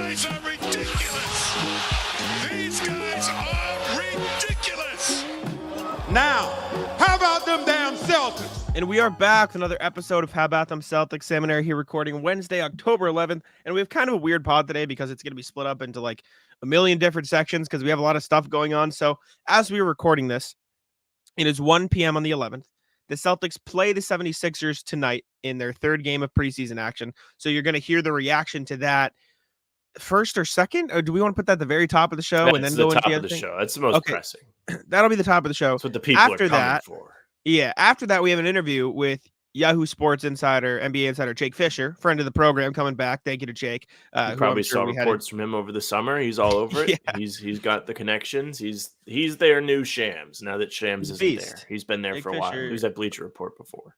guys are ridiculous. These guys are ridiculous. Now, how about them damn Celtics? And we are back with another episode of How About Them Celtics. Sam and I are here recording Wednesday, October 11th. And we have kind of a weird pod today because it's going to be split up into like a million different sections because we have a lot of stuff going on. So as we are recording this, it is 1 p.m. on the 11th. The Celtics play the 76ers tonight in their third game of preseason action. So you're going to hear the reaction to that first or second, or do we want to put that at the very top of the show and then go into the other thing? Show? That's the most pressing. That'll be the top of the show. That's what the people are coming for. Yeah, after that, we have an interview with Yahoo Sports insider, NBA insider Jake Fischer, friend of the program, coming back. Thank you to Jake. You probably saw reports from him over the summer. He's all over it. Yeah. He's got the connections. He's their new Shams now that Shams isn't there. He's been there for a while. He was at Bleacher Report before.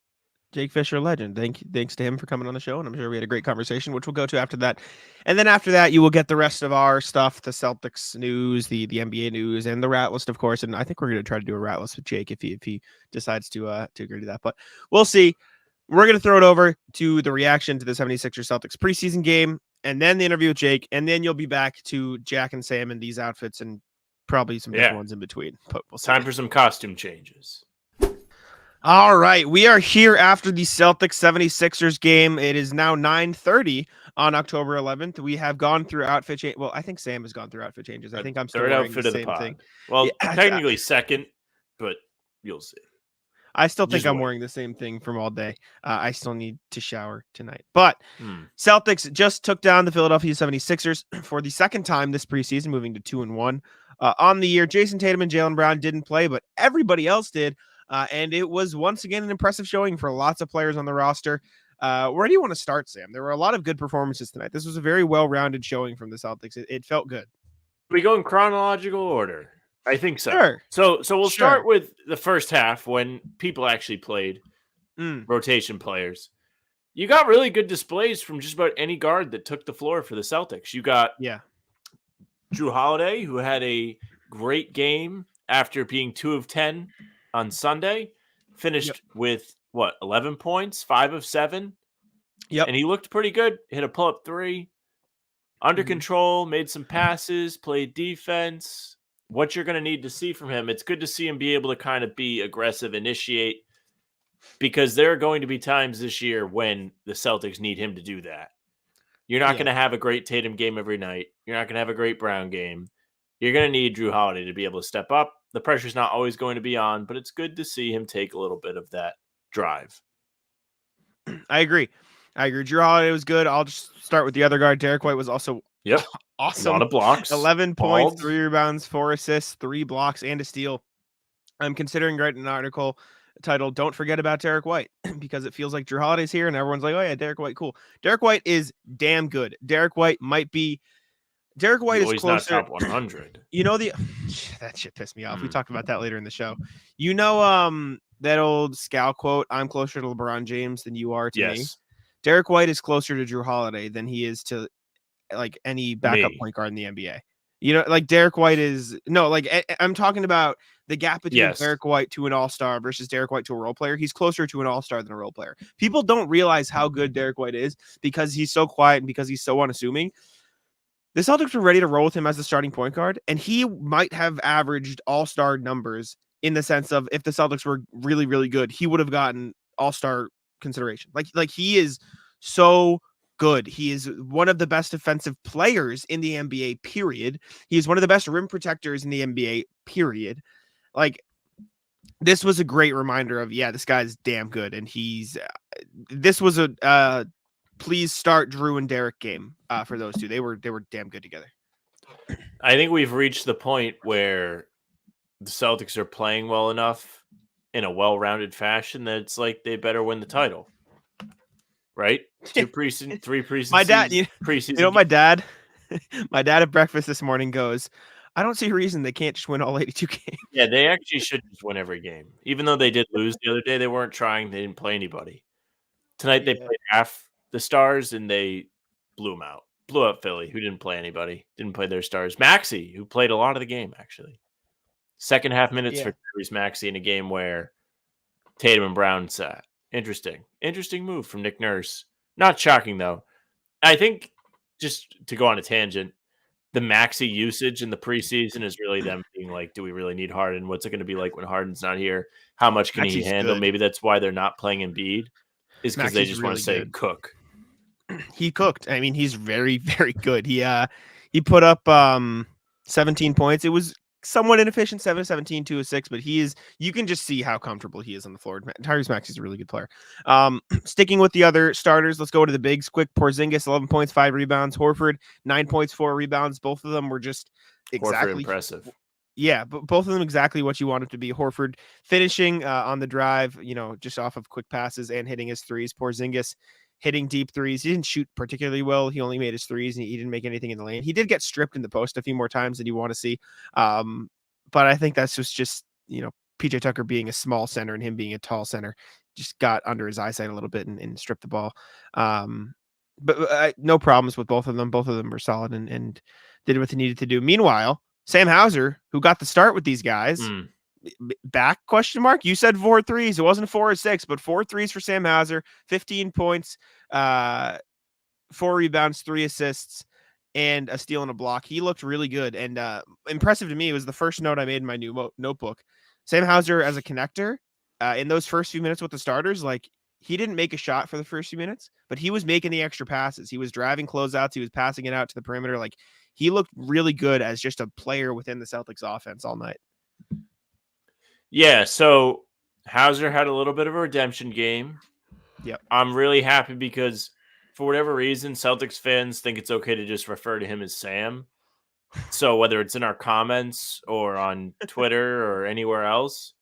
Jake Fischer, legend. Thanks to him for coming on the show, and I'm sure we had a great conversation, which we'll go to after that. And then after that, you will get the rest of our stuff, the Celtics news, the NBA news, and the rat list, of course. And I think we're going to try to do a rat list with Jake if he decides to agree to that. But we'll see. We're going to throw it over to the reaction to the 76ers Celtics preseason game, and then the interview with Jake, and then you'll be back to Jack and Sam in these outfits and probably some different ones in between. But we'll see. Time for some costume changes. All right, we are here after the Celtics 76ers game. It is now 9:30 on October 11th. We have gone through outfit change. Well, I think Sam has gone through outfit changes. I think I'm still wearing the same thing. Well, technically second, but you'll see. I still think I'm wearing the same thing from all day. I still need to shower tonight. But Celtics just took down the Philadelphia 76ers for the second time this preseason, moving to 2-1 on the year. Jason Tatum and Jaylen Brown didn't play, but everybody else did. And it was once again an impressive showing for lots of players on the roster. Where do you want to start, Sam? There were a lot of good performances tonight. This was a very well-rounded showing from the Celtics. It felt good. We go in chronological order. I think so. Sure. So we'll start with the first half when people actually played, rotation players. You got really good displays from just about any guard that took the floor for the Celtics. You got Jrue Holiday, who had a great game after being 2 of 10 on Sunday, finished with 11 points, 5 of 7. Yep. And he looked pretty good. Hit a pull-up 3, under control, made some passes, played defense. What you're going to need to see from him, it's good to see him be able to kind of be aggressive, initiate, because there are going to be times this year when the Celtics need him to do that. You're not going to have a great Tatum game every night. You're not going to have a great Brown game. You're going to need Jrue Holiday to be able to step up. The pressure's not always going to be on, but it's good to see him take a little bit of that drive. I agree. Jrue Holiday was good. I'll just start with the other guard. Derrick White was also awesome. A lot of blocks. 11 points, 3 rebounds, 4 assists, 3 blocks, and a steal. I'm considering writing an article titled "Don't Forget About Derrick White" because it feels like Jrue Holiday's here and everyone's like, oh yeah, Derrick White, cool. Derrick White is damn good. Derrick White is closer. Not top 100. You know, that shit pissed me off. We talked about that later in the show. You know, that old scout quote, "I'm closer to LeBron James than you are to me." Derrick White is closer to Jrue Holiday than he is to like any backup point guard in the NBA. You know, like Derrick White is I'm talking about the gap between Derrick White to an all-star versus Derrick White to a role player. He's closer to an all-star than a role player. People don't realize how good Derrick White is because he's so quiet and because he's so unassuming. The Celtics were ready to roll with him as the starting point guard, and he might have averaged all-star numbers in the sense of if the Celtics were really, really good, he would have gotten all-star consideration. Like he is so good. He is one of the best defensive players in the NBA, period. He is one of the best rim protectors in the NBA, period. Like, this was a great reminder of, this guy's damn good, and this was a please start Jrue and Derrick game for those two. They were damn good together. I think we've reached the point where the Celtics are playing well enough in a well-rounded fashion that it's like they better win the title. Right? 2 preseason, 3 preseason. My dad, preseason. You know, my dad at breakfast this morning goes, I don't see a reason they can't just win all 82 games. Yeah, they actually should just win every game. Even though they did lose the other day, they weren't trying. They didn't play anybody. Tonight they played half the stars and they blew them out. Blew up Philly, who didn't play anybody. Didn't play their stars. Maxey, who played a lot of the game, actually. Second half minutes for Tyrese Maxey in a game where Tatum and Brown sat. Interesting move from Nick Nurse. Not shocking, though. I think just to go on a tangent, the maxi usage in the preseason is really them being like, do we really need Harden? What's it going to be like when Harden's not here? How much can he Maxi's handle? good. Maybe that's why they're not playing Embiid, is because they Maxi's just want really to say good. cook. He cooked. I mean, he's very, very good. He put up 17 points. It was somewhat inefficient, 7-17, 2-6, but you can just see how comfortable he is on the floor. Tyrese Maxey's a really good player. Sticking with the other starters, let's go to the bigs quick. Porzingis, 11 points, 5 rebounds. Horford, 9 points, 4 rebounds. Both of them were just exactly Horford impressive. Yeah, but both of them exactly what you want it to be. Horford finishing on the drive, just off of quick passes and hitting his threes. Porzingis hitting deep threes. He didn't shoot particularly well. He only made his threes, and he didn't make anything in the lane. He did get stripped in the post a few more times than you want to see. But I think that's just PJ Tucker being a small center and him being a tall center just got under his eyesight a little bit and stripped the ball. But no problems with both of them. Both of them were solid and did what they needed to do. Meanwhile, Sam Hauser, who got the start with these guys, back question mark. You said 4 threes. It wasn't 4 or 6, but 4 threes for Sam Hauser, 15 points, 4 rebounds, 3 assists, and a steal and a block. He looked really good and impressive to me. It was the first note I made in my new notebook. Sam Hauser as a connector in those first few minutes with the starters, like he didn't make a shot for the first few minutes, but he was making the extra passes. He was driving closeouts. He was passing it out to the perimeter. Like he looked really good as just a player within the Celtics offense all night. Yeah, so Hauser had a little bit of a redemption game. Yep. I'm really happy because for whatever reason, Celtics fans think it's okay to just refer to him as Sam. So whether it's in our comments or on Twitter or anywhere else,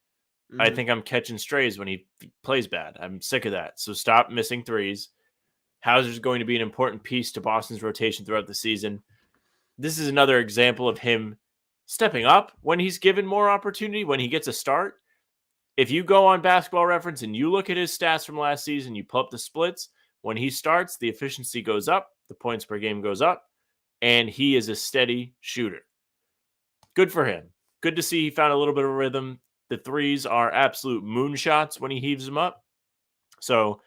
I think I'm catching strays when he plays bad. I'm sick of that. So stop missing threes. Hauser's going to be an important piece to Boston's rotation throughout the season. This is another example of him stepping up when he's given more opportunity, when he gets a start. If you go on Basketball Reference and you look at his stats from last season, you pull up the splits, when he starts, the efficiency goes up, the points per game goes up, and he is a steady shooter. Good for him. Good to see he found a little bit of rhythm. The threes are absolute moonshots when he heaves them up. So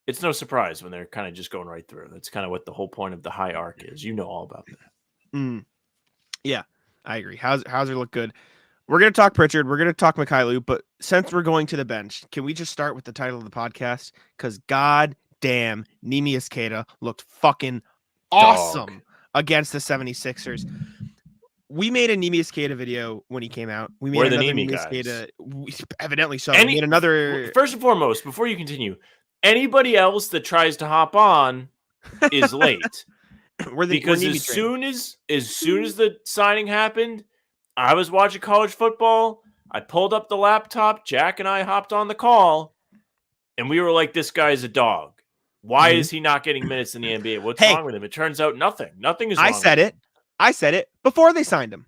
it's no surprise when they're kind of just going right through. That's kind of what the whole point of the high arc is. You know all about that. Yeah, I agree. Hauser looked good. We're going to talk Pritchard. We're going to talk Mikhailuk, but since we're going to the bench, can we just start with the title of the podcast? Because god damn, Neemias Queta looked fucking awesome against the 76ers. We made a Neemias Queta video when he came out. We made another Neemias Queta. Evidently so. We made another. First and foremost, before you continue, anybody else that tries to hop on is late. Because as soon as the signing happened, I was watching college football. I pulled up the laptop. Jack and I hopped on the call, and we were like, "This guy's a dog. Why is he not getting minutes in the NBA? What's wrong with him?" It turns out nothing. Nothing is wrong. I said it before they signed him.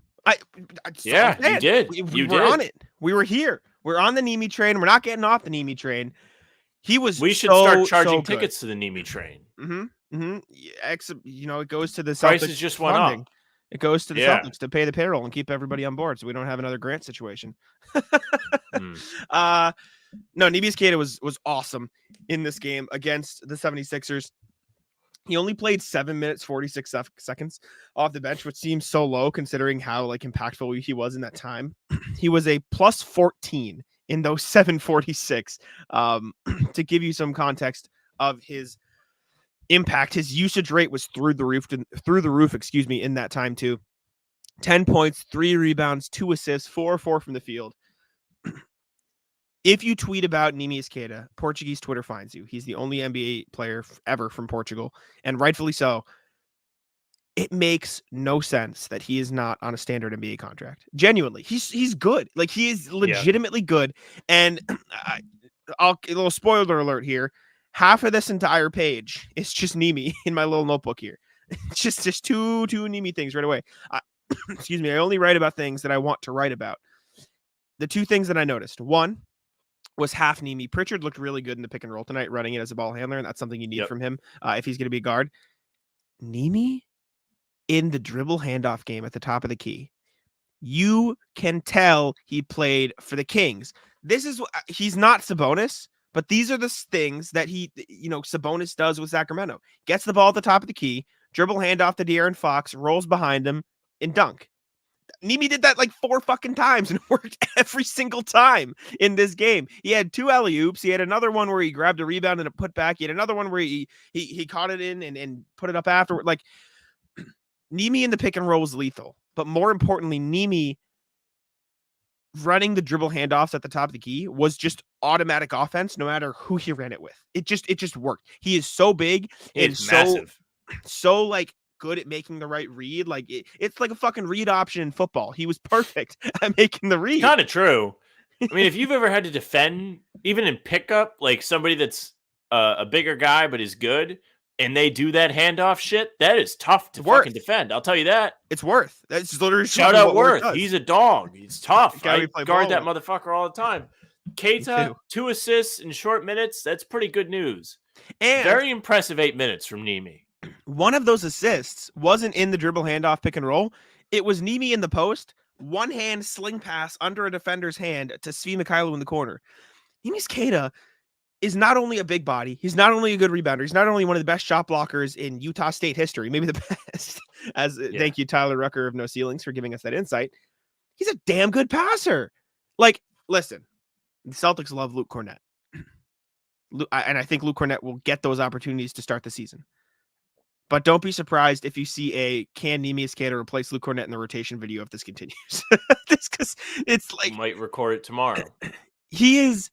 You did. We were on it. We were here. We're on the Neemi train. We're not getting off the Neemi train. We should start charging tickets to the Neemi train. It goes to the Celtics. Prices just went up. It goes to the Celtics to pay the payroll and keep everybody on board, so we don't have another Grant situation. No, Neemias Queta was awesome in this game against the 76ers. He only played 7 minutes, 46 seconds off the bench, which seems so low considering how impactful he was in that time. He was a plus 14 in those 7:46. To give you some context of his impact, his usage rate was through the roof, in that time too. 10 points, 3 rebounds, 2 assists, 4 from the field. If you tweet about Neemias Queta, Portuguese Twitter finds you. He's the only NBA player ever from Portugal, and rightfully so. It makes no sense that he is not on a standard NBA contract. Genuinely, he's good. He is legitimately good. And a little spoiler alert here. Half of this entire page is just Neemi in my little notebook here. It's just two Neemi things right away. Excuse me. I only write about things that I want to write about. The 2 things that I noticed. One was half Neemi. Pritchard looked really good in the pick and roll tonight, running it as a ball handler, and that's something you need from him if he's going to be a guard. Neemi in the dribble handoff game at the top of the key, you can tell he played for the Kings. He's not Sabonis, but these are the things that Sabonis does with Sacramento. Gets the ball at the top of the key, dribble handoff to De'Aaron Fox, rolls behind him, and dunk. Nemi did that like 4 fucking times and it worked every single time in this game. He had 2 alley-oops. He had another one where he grabbed a rebound and a putback. He had another one where he caught it in and put it up afterward. Like, Nemi in the pick and roll was lethal. But more importantly, Nemi running the dribble handoffs at the top of the key was just automatic offense no matter who he ran it with. It just worked. He is so big and so like good at making the right read. Like it's like a fucking read option in football. He was perfect at making the read. Kind of true. I mean, if you've ever had to defend, even in pickup, like somebody that's a bigger guy but is good, and they do that handoff shit, that is tough to fucking defend. I'll tell you that. It's Worth. That's literally shout out Worth. He's a dog. He's tough. I guard that with. Motherfucker all the time. Queta, 2 assists in short minutes. That's pretty good news. And very impressive 8 minutes from Nemi. One of those assists wasn't in the dribble handoff pick and roll. It was Nemi in the post, one hand sling pass under a defender's hand to Svi Mikhailou in the corner. Neemias Queta is not only a big body, he's not only a good rebounder, he's not only one of the best shot blockers in Utah State history, maybe the best. Thank you, Tyler Rucker of No Ceilings, for giving us that insight. He's a damn good passer. Like, listen, the Celtics love Luke Kornet. And I think Luke Kornet will get those opportunities to start the season. But don't be surprised if you see a can Neemias Queta replace Luke Kornet in the rotation video if this continues. Because it's like might record it tomorrow. He is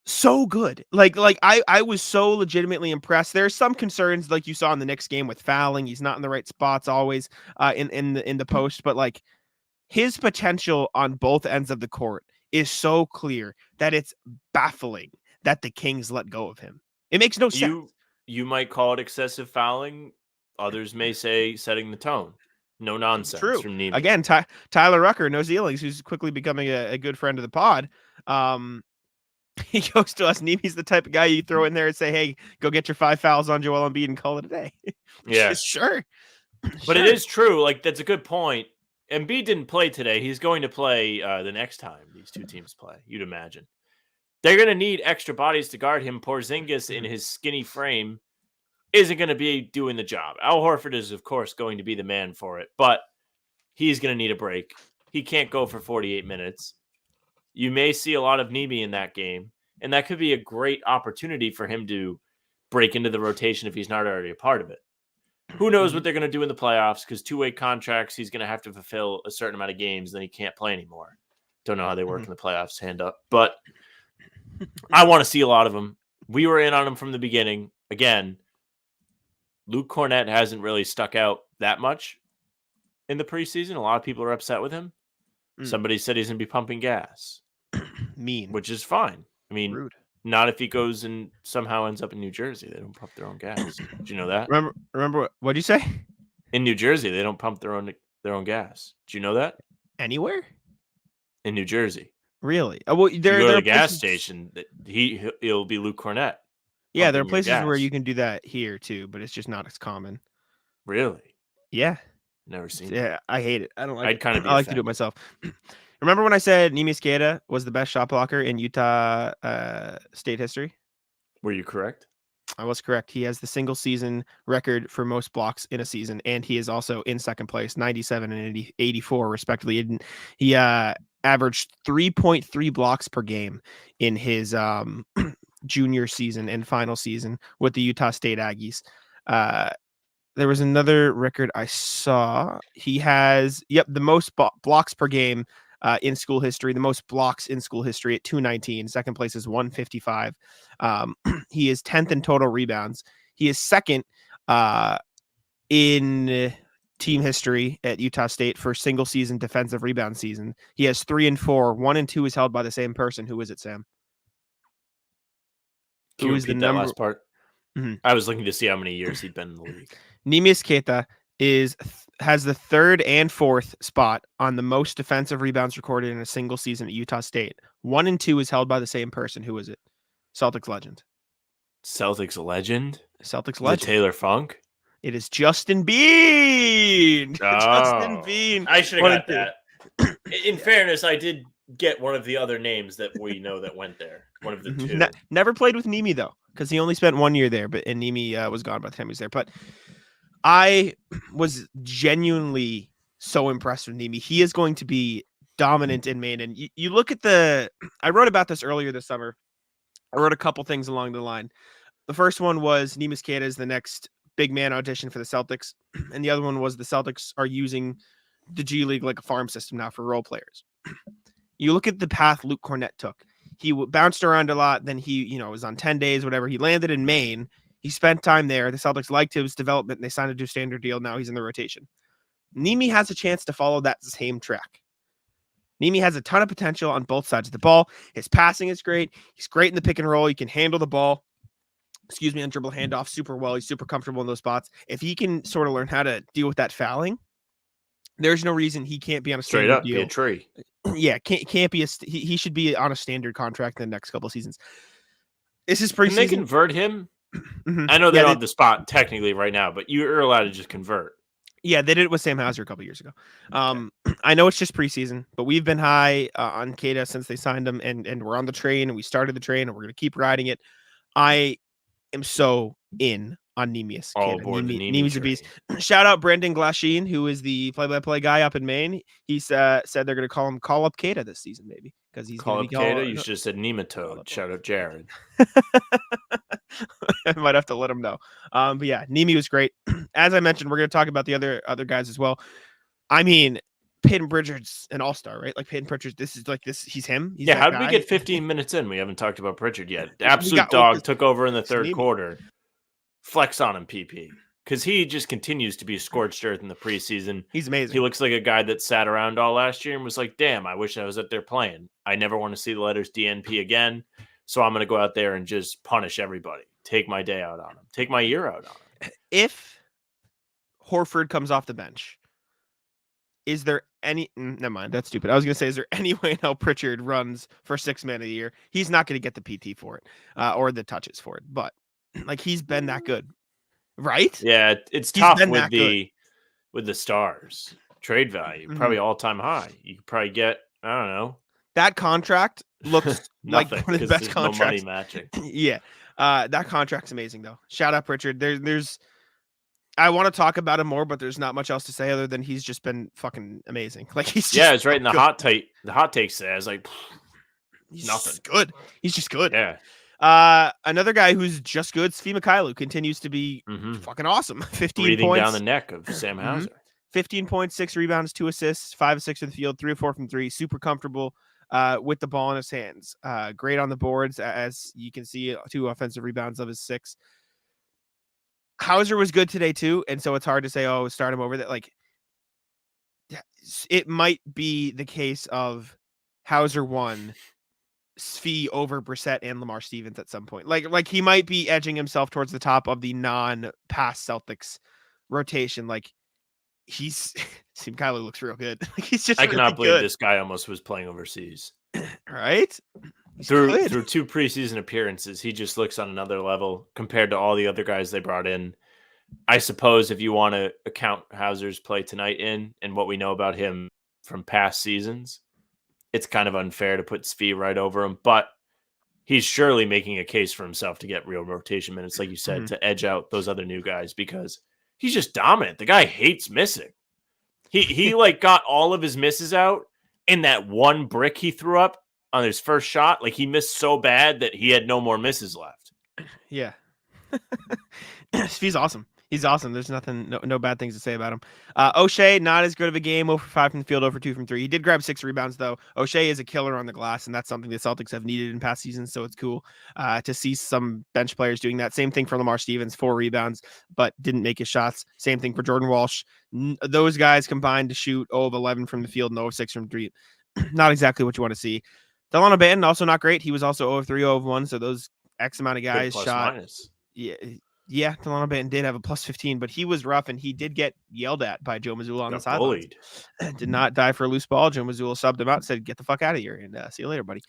so good. Like I was so legitimately impressed. There's some concerns like you saw in the Knicks game with fouling. He's not in the right spots always in the post, but like his potential on both ends of the court is so clear that it's baffling that the Kings let go of him. It makes no sense. You might call it excessive fouling. Others may say setting the tone. No nonsense. True. From Nemi. Again, Tyler Rucker, No Ceilings, who's quickly becoming a good friend of the pod. He goes to us. Nemi's the type of guy you throw in there and say, "Hey, go get your 5 fouls on Joel Embiid and call it a day." Yeah, sure. But it is true. Like that's a good point. Embiid didn't play today. He's going to play the next time these two teams play. You'd imagine they're going to need extra bodies to guard him. Porzingis in his skinny frame isn't going to be doing the job. Al Horford is, of course, going to be the man for it, but he's going to need a break. He can't go for 48 minutes. You may see a lot of Nemi in that game, and that could be a great opportunity for him to break into the rotation if he's not already a part of it. Who knows what they're going to do in the playoffs, because two-way contracts, he's going to have to fulfill a certain amount of games, then he can't play anymore. Don't know how they work in the playoffs, hand up. But I want to see a lot of them. We were in on him from the beginning. Again, Luke Kornet hasn't really stuck out that much in the preseason. A lot of people are upset with him. Somebody said he's going to be pumping gas. Mean. Which is fine. I mean, rude. Not if he goes and somehow ends up in New Jersey. They don't pump their own gas. Did you know that? Remember what'd you say? In New Jersey, they don't pump their own gas. Did you know that? Anywhere? In New Jersey. Really? Well, you go to the gas station. It'll be Luke Kornet. Yeah, there are places where you can do that here too, but it's just not as common. Really? Yeah. Never seen it. Yeah, I hate it. I don't like I'd kind of I like to do it myself. Remember when I said Neemias Queta was the best shot blocker in Utah State history? Were you correct? I was correct. He has the single season record for most blocks in a season, and he is also in second place, 97 and 84 respectively. He averaged 3.3 blocks per game in his junior season and final season with the Utah State Aggies. There was another record I saw. He has, the most blocks per game in school history, the most blocks in school history at 219. Second place is 155. He is 10th in total rebounds. He is second in team history at Utah State for single season defensive rebound season. He has 3 and 4. 1 and 2 is held by the same person. Who is it, Sam? Who is the number? Last part? Mm-hmm. I was looking to see how many years he'd been in the league. Neemias Queta has the 3rd and 4th spot on the most defensive rebounds recorded in a single season at Utah State. 1 and 2 is held by the same person. Who is it? Celtics legend. Celtics legend? Celtics legend. Taylor Funk? It is Justin Bean. Oh, Justin Bean. I should have got that. In fairness, I did get one of the other names that we know that went there. One of the two. Never played with Nemi though, because he only spent 1 year there, and Nemi was gone by the time he was there. But I was genuinely so impressed with Nemi. He is going to be dominant in Maine. And you look at I wrote about this earlier this summer. I wrote a couple things along the line. The first one was Neemias Queta is the next big man audition for the Celtics. And the other one was the Celtics are using the G League like a farm system now for role players. You look at the path Luke Kornet took. He bounced around a lot. Then he, was on 10 days, whatever. He landed in Maine. He spent time there. The Celtics liked his development, and they signed a new standard deal. Now he's in the rotation. Nemi has a chance to follow that same track. Nemi has a ton of potential on both sides of the ball. His passing is great. He's great in the pick and roll. He can handle the ball. On dribble handoff super well. He's super comfortable in those spots. If he can sort of learn how to deal with that fouling, there's no reason he can't be on a straight standard up deal. Be a tree. Yeah, can't be he should be on a standard contract in the next couple of seasons. This is preseason. Can they convert him? Mm-hmm. I know they don't have the spot technically right now, but you're allowed to just convert. Yeah, they did it with Sam Hauser a couple years ago. I know it's just preseason, but we've been high on Queta since they signed him, and we're on the train, and we started the train, and we're going to keep riding it. I am so in on Neemias. All aboard the Neemias a beast. Shout out Brendan Glasheen, who is the play-by-play guy up in Maine. He said they're going to call him Call Up Queta this season, maybe, because he's Call going Up to be Queta. You should have said nematode. Shout out Jared. I might have to let him know. But yeah, Nemi was great. As I mentioned, we're going to talk about the other guys as well. I mean, Payton Pritchard's an all-star, right? Like Payton Pritchard, he's him. He's how did guy. we get 15 minutes in? We haven't talked about Pritchard yet. The absolute dog took over in the third quarter. Flex on him, PP. Because he just continues to be scorched earth in the preseason. He's amazing. He looks like a guy that sat around all last year and was like, damn, I wish I was out there playing. I never want to see the letters DNP again. So I'm going to go out there and just punish everybody. Take my day out on him. Take my year out on him. If Horford comes off the bench, is there any... never mind, that's stupid. I was going to say, is there any way in how Pritchard runs for 6 man of the year? He's not going to get the PT for it or the touches for it. But like he's been that good, right? Yeah, it's tough with the stars. Trade value, probably all-time high. You could probably get, I don't know. That contract looks like one of the best contracts. No money matching. Yeah. That contract's amazing though. Shout out Pritchard. There's I want to talk about him more, but there's not much else to say other than he's just been fucking amazing. Like he's just it's right in the hot takes there. I was like, he's nothing. Good. He's just good. Yeah. Another guy who's just good, Svi Mykhailiuk, continues to be fucking awesome. 15 breathing points down the neck of Sam Hauser. 15 points, 6 rebounds, 2 assists, 5 of 6 in the field, 3 of 4 from 3. Super comfortable with the ball in his hands. Great on the boards, as you can see, 2 offensive rebounds of his 6. Hauser was good today too, and so it's hard to say, oh, start him over that. Like, it might be the case of Hauser 1, Svi over Brissett and Lamar Stevens at some point. Like he might be edging himself towards the top of the non-past Celtics rotation. Like Svi Mykhailiuk looks real good. Like he's just. I cannot believe this guy almost was playing overseas. Right? Through 2 preseason appearances, he just looks on another level compared to all the other guys they brought in. I suppose if you want to account Hauser's play tonight in and what we know about him from past seasons, it's kind of unfair to put Svi right over him, but he's surely making a case for himself to get real rotation minutes, like you said, to edge out those other new guys because he's just dominant. The guy hates missing. He like got all of his misses out, and that one brick he threw up on his first shot, like he missed so bad that he had no more misses left. Yeah. Svi's awesome. He's awesome. There's no bad things to say about him. O'Shea, not as good of a game. 0 for 5 from the field, 0 for 2 from 3. He did grab 6 rebounds, though. O'Shea is a killer on the glass, and that's something the Celtics have needed in past seasons, so it's cool to see some bench players doing that. Same thing for Lamar Stevens, 4 rebounds, but didn't make his shots. Same thing for Jordan Walsh. Those guys combined to shoot 0 of 11 from the field and 0 of 6 from 3. Not exactly what you want to see. Delano Banton, also not great. He was also 0 of 3, 0 of 1, so those X amount of guys shot. Minus. Yeah, Delano Banton did have a plus 15, but he was rough, and he did get yelled at by Joe Mazzulla on the sideline. Did not die for a loose ball. Joe Mazzulla subbed him out and said, get the fuck out of here, and see you later, buddy. So,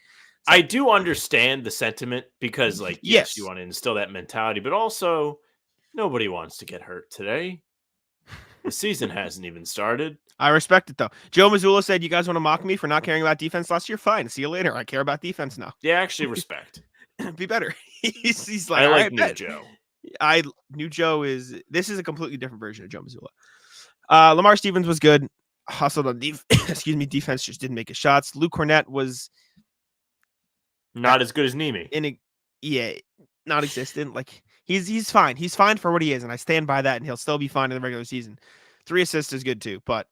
I do understand the sentiment because, like, yes, you want to instill that mentality, but also nobody wants to get hurt today. The season hasn't even started. I respect it, though. Joe Mazzulla said, you guys want to mock me for not caring about defense last year? Fine. See you later. I care about defense now. Yeah, actually respect. Be better. He's like, I like new Joe. I knew this is a completely different version of Joe Mazzulla. Lamar Stevens was good. Hustled on defense just didn't make his shots. Luke Kornet was not as good as Nemi. Non-existent. Like he's fine. He's fine for what he is, and I stand by that, and he'll still be fine in the regular season. 3 assists is good too, but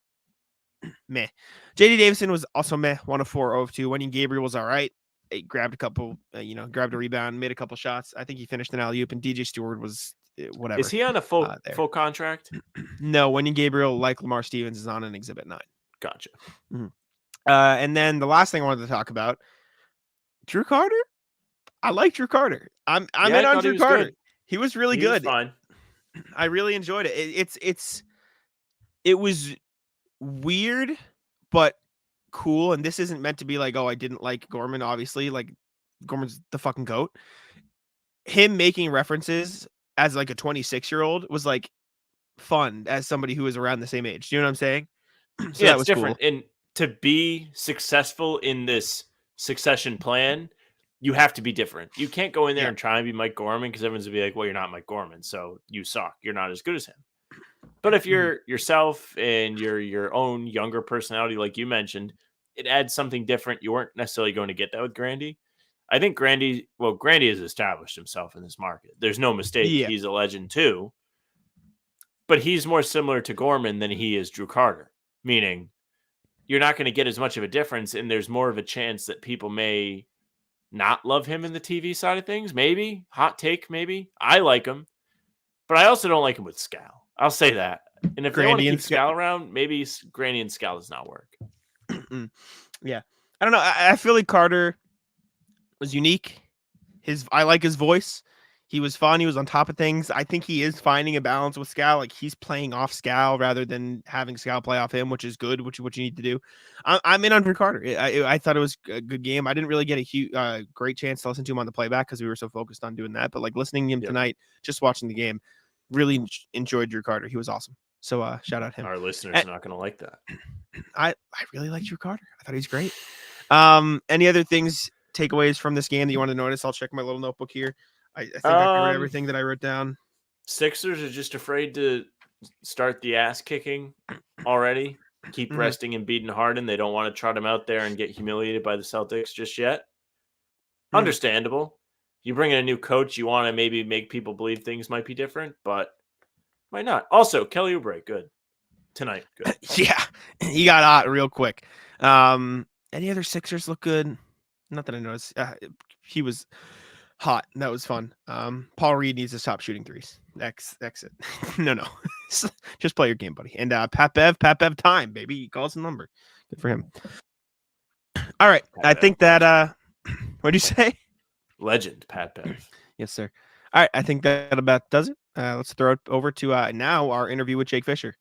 meh. JD Davison was also meh, 1 of 4, 0 of 2. Wenyen Gabriel was all right. He grabbed a couple, grabbed a rebound, made a couple shots. I think he finished an alley-oop, and DJ Stewart was whatever. Is he on a full contract? No, Wenyen Gabriel, like Lamar Stevens, is on an Exhibit 9. Gotcha. Mm-hmm. And then the last thing I wanted to talk about, Jrue Carter. I like Jrue Carter. I'm in on Jrue Carter. Good. He was really good. Was fine. I really enjoyed it. It was weird, but cool. And this isn't meant to be like, oh, I didn't like Gorman. Obviously, like Gorman's the fucking GOAT. Him making references as like a 26-year-old was like fun as somebody who was around the same age. Do you know what I'm saying? So that was different. Cool. And to be successful in this succession plan, you have to be different. You can't go in there and try and be Mike Gorman because everyone's gonna be like, well, you're not Mike Gorman, so you suck. You're not as good as him. But if you're yourself and you're your own younger personality, like you mentioned, it adds something different. You weren't necessarily going to get that with Grandy. I think Grandy has established himself in this market. There's no mistake. Yeah. He's a legend too. But he's more similar to Gorman than he is Jrue Carter, meaning you're not going to get as much of a difference, and there's more of a chance that people may not love him in the TV side of things. Maybe. Hot take, maybe. I like him. But I also don't like him with Scal. I'll say that. And if they want to keep Scal around, maybe Grandy and Scal does not work. Yeah. I don't know. I feel like Carter was unique. I like his voice. He was fun. He was on top of things. I think he is finding a balance with Scal. Like he's playing off Scal rather than having Scal play off him, which is good, which is what you need to do. I'm in on Jrue Carter. I thought it was a good game. I didn't really get a great chance to listen to him on the playback because we were so focused on doing that. But like listening to him tonight, just watching the game, really enjoyed Jrue Carter. He was awesome. So shout out him. Our listeners are not going to like that. I really like Jrue Carter. I thought he was great. Any other takeaways from this game that you want to notice? I'll check my little notebook here. I think I covered everything that I wrote down. Sixers are just afraid to start the ass kicking already. Keep resting and beating Harden. They don't want to trot him out there and get humiliated by the Celtics just yet. Understandable. You bring in a new coach, you want to maybe make people believe things might be different, but might not. Also, Kelly Oubre, good. Tonight, good. Yeah, he got hot real quick. Any other Sixers look good? Not that I noticed. He was hot. That was fun. Paul Reed needs to stop shooting threes. Exit. No. Just play your game, buddy. And Pat Bev time, baby. He calls the number. Good for him. All right. I think that what'd you say? Legend, Pat Bev. Yes, sir. All right. I think that about does it. Let's throw it over to now our interview with Jake Fischer.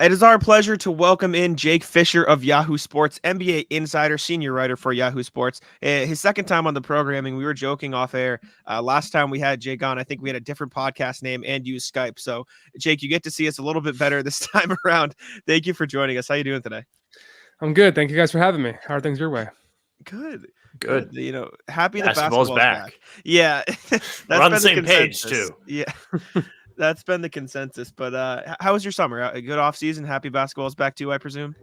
It is our pleasure to welcome in Jake Fischer of Yahoo Sports, NBA insider, senior writer for Yahoo Sports. His second time on the programming. We were joking off air. Last time we had Jake on, I think we had a different podcast name and used Skype. So, Jake, you get to see us a little bit better this time around. Thank you for joining us. How you doing today? I'm good. Thank you guys for having me. How are things your way? Good. You know, happy that basketball's back. Yeah. We're on the same page, too. Yeah. That's been the consensus. But how was your summer? A good off season? Happy basketball's back too, I presume?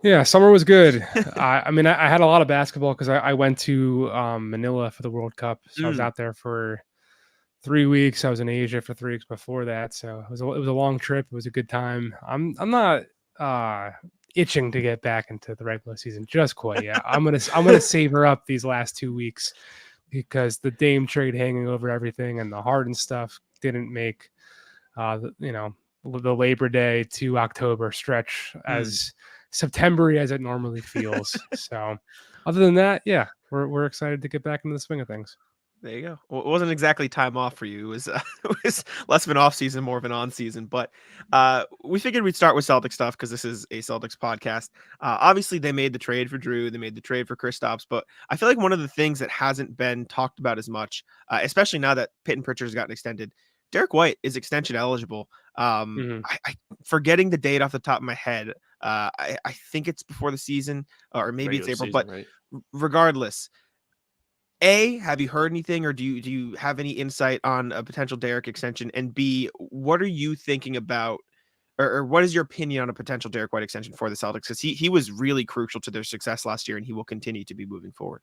Yeah, summer was good. I mean, I had a lot of basketball because I went to Manila for the World Cup. So I was out there for 3 weeks. I was in Asia for 3 weeks before that. So it was a long trip. It was a good time. I'm not itching to get back into the regular season just quite yet. I'm gonna savor up these last 2 weeks because the Dame trade hanging over everything and the Harden stuff didn't make the Labor Day to October stretch as September-y as it normally feels. So other than that, yeah, we're excited to get back into the swing of things. There you go. Well, it wasn't exactly time off for you. It was less of an off season, more of an on season. But we figured we'd start with Celtics stuff because this is a Celtics podcast. Obviously, they made the trade for Jrue. They made the trade for Kristaps. But I feel like one of the things that hasn't been talked about as much, especially now that Payton Pritchard has gotten extended, Derrick White is extension eligible. I forgetting the date off the top of my head. I think it's before the season or maybe it's April. Season, but regardless, A, have you heard anything, or do you have any insight on a potential Derrick extension? And B, what are you thinking about, or what is your opinion on a potential Derrick White extension for the Celtics? Because he was really crucial to their success last year, and he will continue to be moving forward.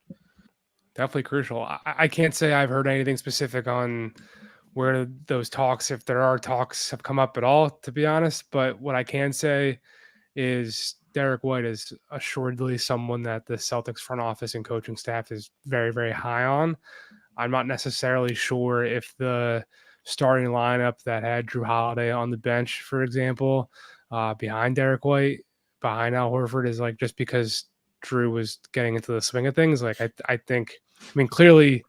Definitely crucial. I can't say I've heard anything specific on where those talks, if there are talks, have come up at all, to be honest. But what I can say is Derrick White is assuredly someone that the Celtics front office and coaching staff is very, very high on. I'm not necessarily sure if the starting lineup that had Jrue Holiday on the bench, for example, behind Derrick White, behind Al Horford, is like just because Jrue was getting into the swing of things. Like I think, clearly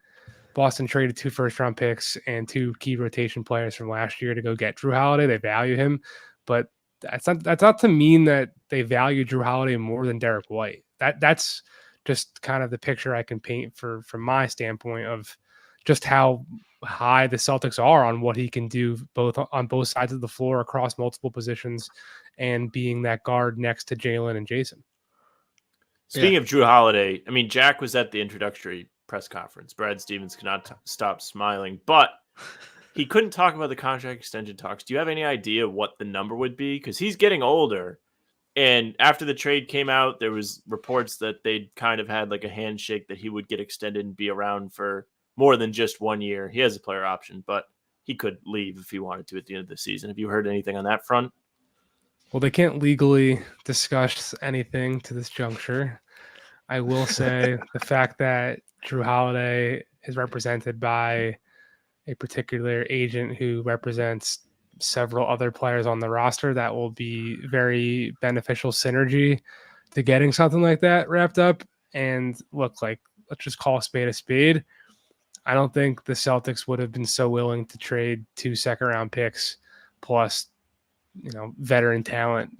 Boston traded 2 first-round picks and 2 key rotation players from last year to go get Jrue Holiday. They value him, but that's not to mean that they value Jrue Holiday more than Derrick White. That's just kind of the picture I can paint from my standpoint of just how high the Celtics are on what he can do on both sides of the floor across multiple positions and being that guard next to Jalen and Jason. Speaking of Jrue Holiday, Jack was at the introductory press conference. Brad Stevens could not stop smiling, but he couldn't talk about the contract extension talks. Do you have any idea what the number would be? Because he's getting older. And after the trade came out, there was reports that they'd kind of had like a handshake that he would get extended and be around for more than just 1 year. He has a player option, but he could leave if he wanted to at the end of the season. Have you heard anything on that front? Well, they can't legally discuss anything to this juncture. I will say the fact that Jrue Holiday is represented by a particular agent who represents several other players on the roster, that will be very beneficial synergy to getting something like that wrapped up. And look, like, let's just call a spade a spade. I don't think the Celtics would have been so willing to trade 2 second-round picks plus, veteran talent.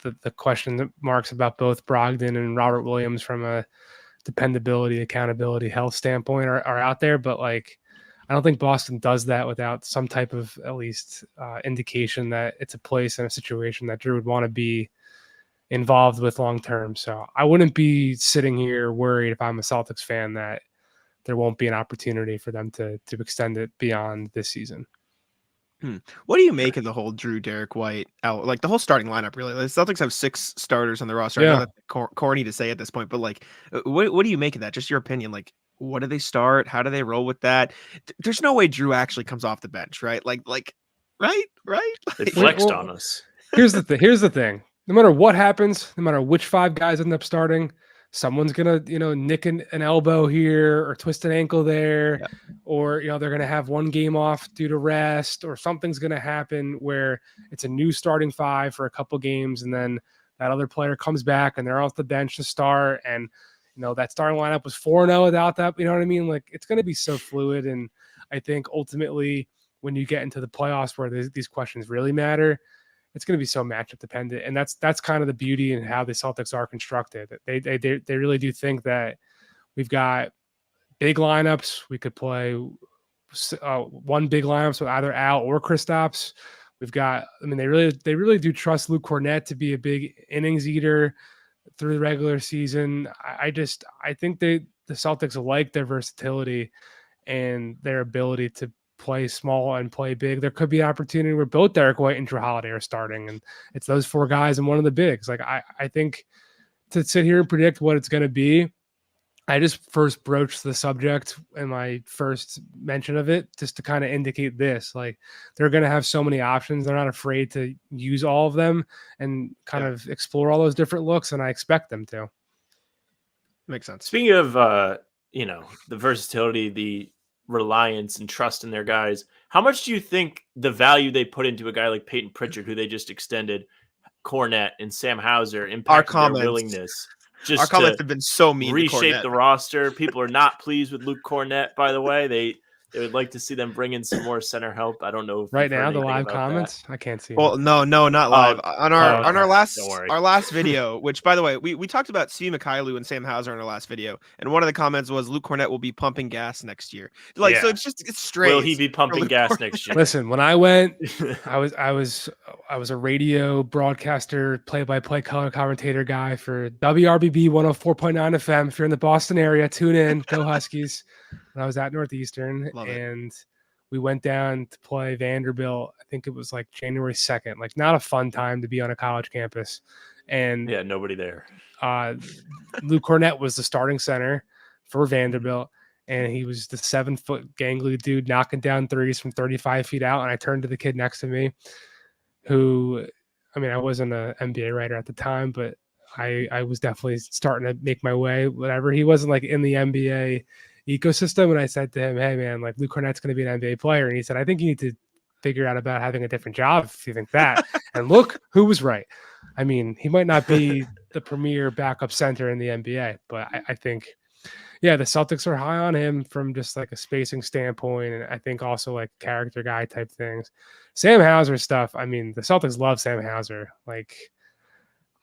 The question marks about both Brogdon and Robert Williams from a dependability, accountability, health standpoint are out there. But like, I don't think Boston does that without some type of at least indication that it's a place and a situation that Jrue would want to be involved with long term. So I wouldn't be sitting here worried if I'm a Celtics fan that there won't be an opportunity for them to extend it beyond this season. What do you make of the whole Jrue, Derrick White out, like the whole starting lineup? Really, the Celtics have 6 starters on the roster. Yeah. I know that's corny to say at this point, but like, what do you make of that? Just your opinion. Like, what do they start? How do they roll with that? There's no way Jrue actually comes off the bench, right? Like, right? They flexed on us. Here's the thing. No matter what happens, no matter which 5 guys end up starting, someone's gonna, nick an elbow here or twist an ankle there, or they're gonna have 1 game off due to rest, or something's gonna happen where it's a new starting 5 for a couple games, and then that other player comes back and they're off the bench to start, and that starting lineup was 4-0 without that. You know what I mean? Like, it's gonna be so fluid, and I think ultimately when you get into the playoffs where these questions really matter, it's going to be so matchup dependent. And that's kind of the beauty in how the Celtics are constructed. They really do think that we've got big lineups. We could play 1 big lineup with either Al or Kristaps. We've got, they really do trust Luke Kornet to be a big innings eater through the regular season. I think the Celtics like their versatility and their ability to play small and play big. There could be an opportunity where both Derrick White and Jrue Holiday are starting, and it's those 4 guys and one of the bigs. Like, I think to sit here and predict what it's going to be, I just first broached the subject in my first mention of it just to kind of indicate this. Like, they're going to have so many options. They're not afraid to use all of them and kind of explore all those different looks, and I expect them to. Makes sense. Speaking of, the versatility, the reliance and trust in their guys, how much do you think the value they put into a guy like Payton Pritchard, who they just extended, Kornet and Sam Hauser, impacted their willingness? Our comments have been so mean. Reshape the roster. People are not pleased with Luke Kornet, by the way. They They would like to see them bring in some more center help. I don't know if Right you've heard now, the anything live about comments, I can't see. Well, no, not live. On our okay. last Don't worry. our last video, which by the way, we talked about Steve Mikhailou and Sam Hauser in our last video, and one of the comments was Luke Kornet will be pumping gas next year. Like, so it's strange. Will he be pumping gas next year? Listen, when I went, I was a radio broadcaster, play-by-play color commentator guy for WRBB 104.9 FM. If you're in the Boston area, tune in. Go Huskies. When I was at Northeastern, and we went down to play Vanderbilt. I think it was like January 2nd. Like, not a fun time to be on a college campus. And yeah, nobody there. Luke Kornet was the starting center for Vanderbilt. And he was the 7-foot gangly dude knocking down threes from 35 feet out. And I turned to the kid next to me who, I mean, I wasn't an NBA writer at the time, but I was definitely starting to make my way, whatever. He wasn't like in the NBA ecosystem. And I said to him, hey man, like Luke Kornet's going to be an NBA player. And he said, I think you need to figure out about having a different job if you think that. And look who was right. I mean, he might not be the premier backup center in the NBA, but I think, yeah, the Celtics are high on him from just like a spacing standpoint. And I think also like character guy type things. Sam Hauser stuff. I mean, the Celtics love Sam Hauser. Like,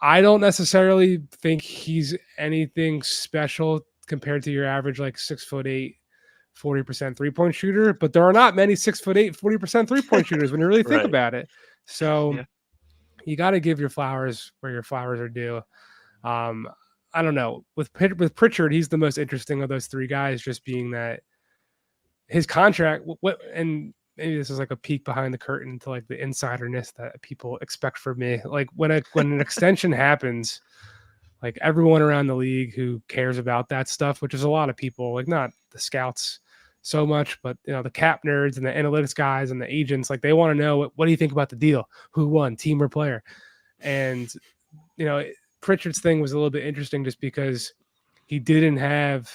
I don't necessarily think he's anything special compared to your average, like 6'8", 40% 3-point shooter, but there are not many 6'8", 40% 3-point shooters when you really think about it. So you got to give your flowers where your flowers are due. I don't know. With Pritchard, he's the most interesting of those three guys, just being that his contract, and maybe this is like a peek behind the curtain to like the insiderness that people expect from me. Like when an extension happens, like everyone around the league who cares about that stuff, which is a lot of people, like not the scouts so much, but you know, the cap nerds and the analytics guys and the agents, like they want to know what do you think about the deal? Who won, team or player? And you know, Pritchard's thing was a little bit interesting just because he didn't have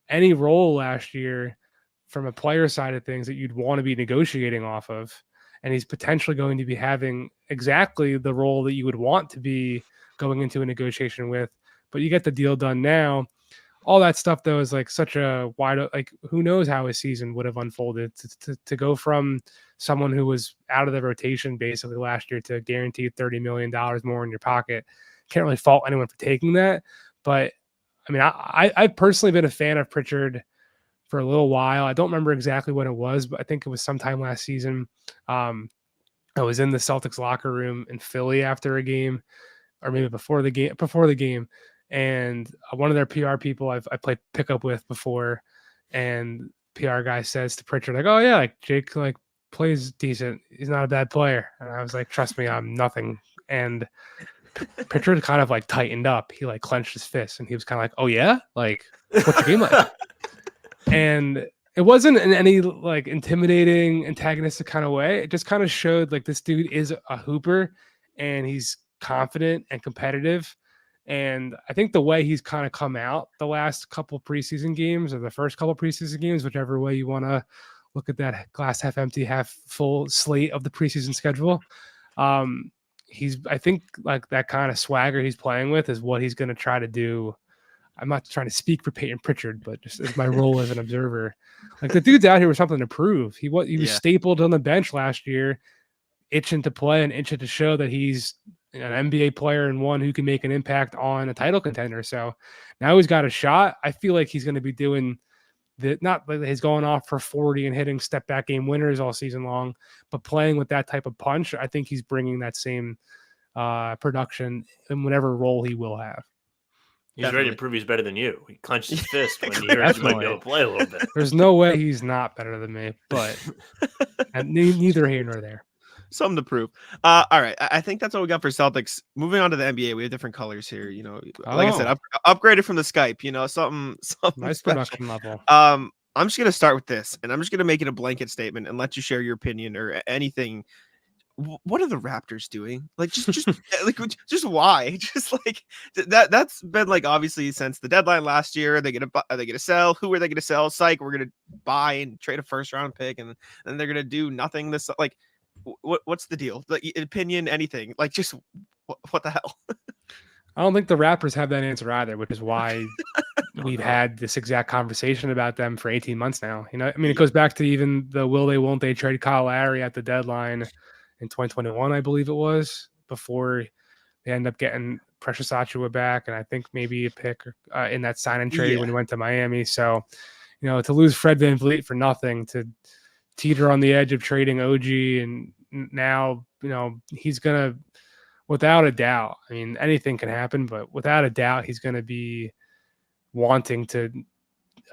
any role last year from a player side of things that you'd want to be negotiating off of. And he's potentially going to be having exactly the role that you would want to be going into a negotiation with, but you get the deal done now. All that stuff though is like such a wide, like who knows how his season would have unfolded to go from someone who was out of the rotation basically last year to guaranteed $30 million more in your pocket. Can't really fault anyone for taking that. But I mean, I've personally been a fan of Pritchard for a little while. I don't remember exactly when it was, but I think it was sometime last season. I was in the Celtics locker room in Philly after a game, or maybe before the game. And one of their PR people I played pickup with before, and PR guy says to Pritchard, like, oh yeah, like Jake like plays decent. He's not a bad player. And I was like, trust me, I'm nothing. And Pritchard kind of like tightened up. He like clenched his fist and he was kind of like, oh yeah? Like, what's your game like? And it wasn't in any like intimidating, antagonistic kind of way. It just kind of showed like this dude is a hooper and he's confident and competitive. And I think the way he's kind of come out the last couple preseason games or the first couple preseason games, whichever way you want to look at that glass half empty, half full slate of the preseason schedule. I think like that kind of swagger he's playing with is what he's going to try to do. I'm not trying to speak for Payton Pritchard, but just as my role as an observer, like the dude's out here with something to prove. He was stapled on the bench last year, itching to play and itching to show that he's an NBA player and one who can make an impact on a title contender. So now he's got a shot. I feel like he's going to be doing not like he's going off for 40 and hitting step back game winners all season long, but playing with that type of punch. I think he's bringing that same production in whatever role he will have. He's ready to prove he's better than you. He clenched his fist when he heard you might be able to play a little bit. There's no way he's not better than me, but neither here nor there. Something to prove. All right. I think that's all we got for Celtics. Moving on to the NBA, we have different colors here. You know, like I said, upgraded from the Skype. You know, something nice special. Production level. I'm just gonna start with this, and I'm just gonna make it a blanket statement and let you share your opinion or anything. What are the Raptors doing? Like, just like, just why? Just like that's been like obviously since the deadline last year. Are they gonna sell? Who are they gonna sell? Psych, we're gonna buy and trade a first round pick, and then they're gonna do nothing. This like. What's the deal? Like opinion, anything? Like just what the hell? I don't think the Raptors have that answer either, which is why we've had this exact conversation about them for 18 months now. I mean, it goes back to even the will they, won't they trade Kyle Lowry at the deadline in 2021, I believe it was, before they end up getting Precious Achiuwa back, and I think maybe a pick in that sign and trade when he went to Miami. So, to lose Fred VanVleet for nothing, to teeter on the edge of trading OG, and now, he's going to, without a doubt, I mean, anything can happen, but without a doubt, he's going to be wanting to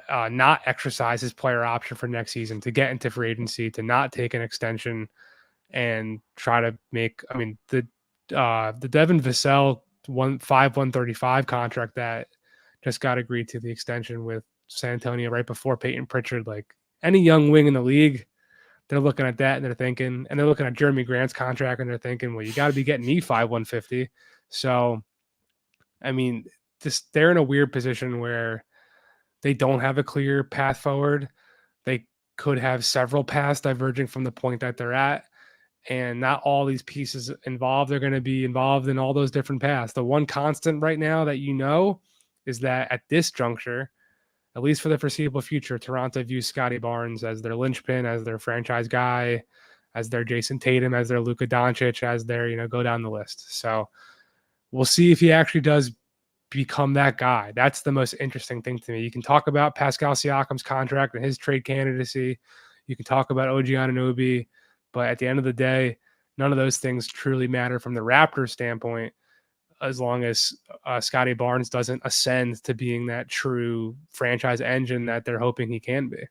not exercise his player option for next season, to get into free agency, to not take an extension, and try to make, I mean, the Devin Vassell 135 contract that just got agreed to the extension with San Antonio right before Payton Pritchard. Like, any young wing in the league, they're looking at that and they're thinking, and they're looking at Jeremy Grant's contract and they're thinking, well, you got to be getting me 150. So, I mean, they're in a weird position where they don't have a clear path forward. They could have several paths diverging from the point that they're at. And not all these pieces involved are going to be involved in all those different paths. The one constant right now that is that at this juncture, at least for the foreseeable future, Toronto views Scottie Barnes as their linchpin, as their franchise guy, as their Jason Tatum, as their Luka Doncic, as their, go down the list. So we'll see if he actually does become that guy. That's the most interesting thing to me. You can talk about Pascal Siakam's contract and his trade candidacy. You can talk about OG Anunoby. But at the end of the day, none of those things truly matter from the Raptors standpoint, as long as Scottie Barnes doesn't ascend to being that true franchise engine that they're hoping he can be.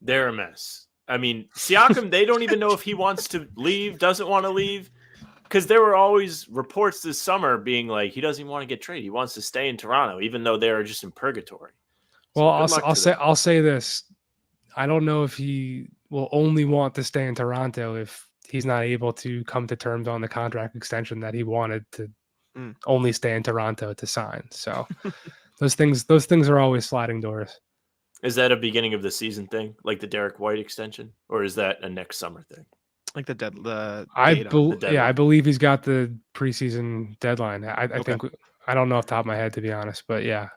They're a mess. I mean, Siakam, they don't even know if he wants to leave, doesn't want to leave, because there were always reports this summer being like he doesn't even want to get traded. He wants to stay in Toronto, even though they're just in purgatory. So well, I'll say this. I don't know if he will only want to stay in Toronto if he's not able to come to terms on the contract extension that he wanted to only stay in Toronto to sign. So those things are always sliding doors. Is that a beginning of the season thing, like the Derrick White extension, or is that a next summer thing? Like I believe he's got the preseason deadline. I think, I don't know off the top of my head, to be honest, but yeah.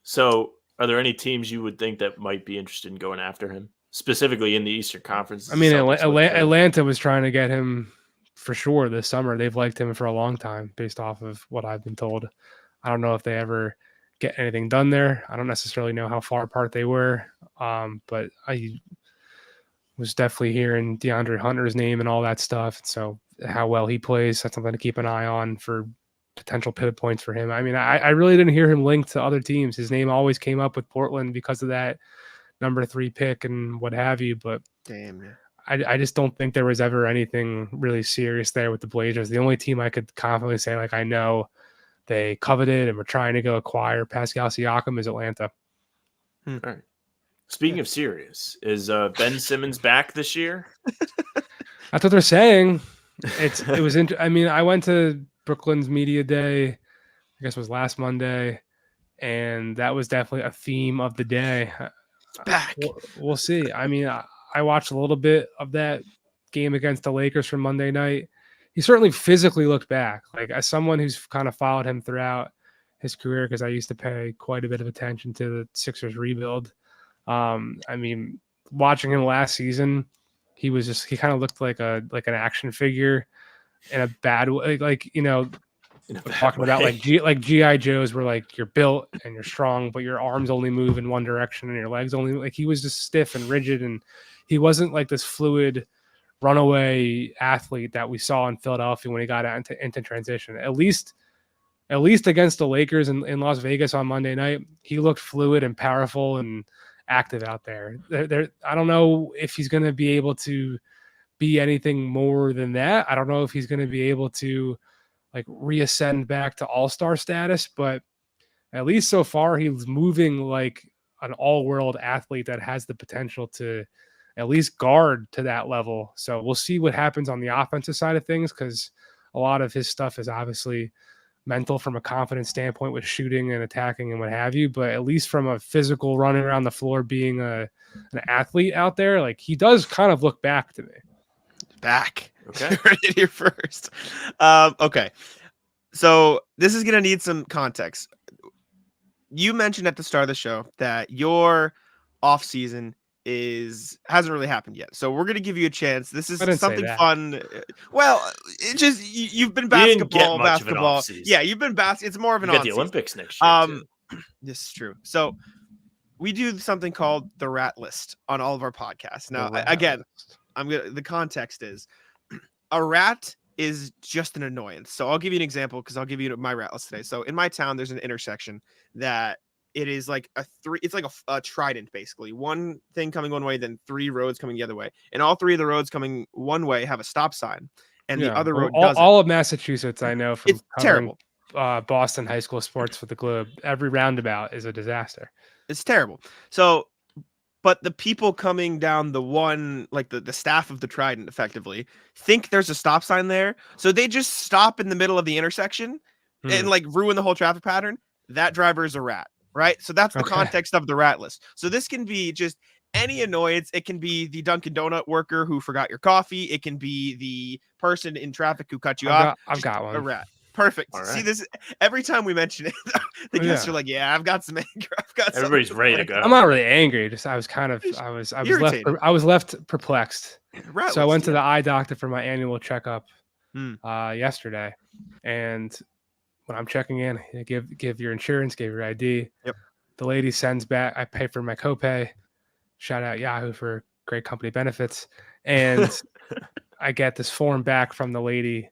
So are there any teams you would think that might be interested in going after him, specifically in the Eastern Conference? I mean, Atlanta was trying to get him for sure this summer. They've liked him for a long time based off of what I've been told. I don't know if they ever get anything done there. I don't necessarily know how far apart they were, but I was definitely hearing DeAndre Hunter's name and all that stuff. So how well he plays, that's something to keep an eye on for potential pivot points for him. I mean, I really didn't hear him linked to other teams. His name always came up with Portland because of that number 3 pick and what have you. But I just don't think there was ever anything really serious there with the Blazers. The only team I could confidently say, like, I know they coveted and were trying to go acquire Pascal Siakam is Atlanta. All right. Speaking of serious, is Ben Simmons back this year? That's what they're saying. I mean, I went to Brooklyn's media day, I guess it was last Monday, and that was definitely a theme of the day. It's back. We'll see. I mean, I watched a little bit of that game against the Lakers from Monday night. He certainly physically looked back. Like, as someone who's kind of followed him throughout his career, because I used to pay quite a bit of attention to the Sixers rebuild. I mean, watching him last season, he kind of looked like an action figure in a bad way. Like, talking about like GI Joes, where like you're built and you're strong, but your arms only move in one direction and your legs only, like, he was just stiff and rigid, and he wasn't like this fluid runaway athlete that we saw in Philadelphia when he got out into transition. At least against the Lakers in Las Vegas on Monday night, he looked fluid and powerful and active out there. I don't know if he's going to be able to be anything more than that. I don't know if he's going to be able to like reascend back to all-star status, but at least so far he's moving like an all-world athlete that has the potential to at least guard to that level. So we'll see what happens on the offensive side of things, because a lot of his stuff is obviously mental from a confidence standpoint with shooting and attacking and what have you. But at least from a physical running around the floor, being an athlete out there, like, he does kind of look back to me. Back. Okay. You heard it here first. Okay. So this is going to need some context. you mentioned at the start of the show that your off season hasn't really happened yet. So we're gonna give you a chance. This is I didn't say something that. fun. Well, it just you've been You didn't get basketball. much of an off-season. Yeah, you've been It's more of an You got on the season. Olympics next year too. This is true. So we do something called the rat list on all of our podcasts. Now, the context is a rat is just an annoyance. So I'll give you an example because I'll give you my rat list today. So in my town, there's an intersection that it is like it's like a trident, basically. One thing coming one way, then 3 roads coming the other way. And all 3 of the roads coming one way have a stop sign. And the other road doesn't. All of Massachusetts, I know from it's terrible. Boston high school sports for the Globe. Every roundabout is a disaster. It's terrible. So, but the people coming down the one, like the staff of the trident, effectively think there's a stop sign there. So they just stop in the middle of the intersection and like ruin the whole traffic pattern. That driver is a rat. Right. So that's the context of the rat list. So this can be just any annoyance. It can be the Dunkin' Donut worker who forgot your coffee. It can be the person in traffic who cut you off. I've got one. A rat. Perfect. Right. See this every time we mention it, the guests are like, "Yeah, I've got some anger. I've got." Everybody's ready to go. I'm not really angry. Just I was left perplexed. So I went to the eye doctor for my annual checkup yesterday, and when I'm checking in, give your insurance, give your ID. Yep. The lady sends back. I pay for my copay. Shout out Yahoo for great company benefits. And I get this form back from the lady.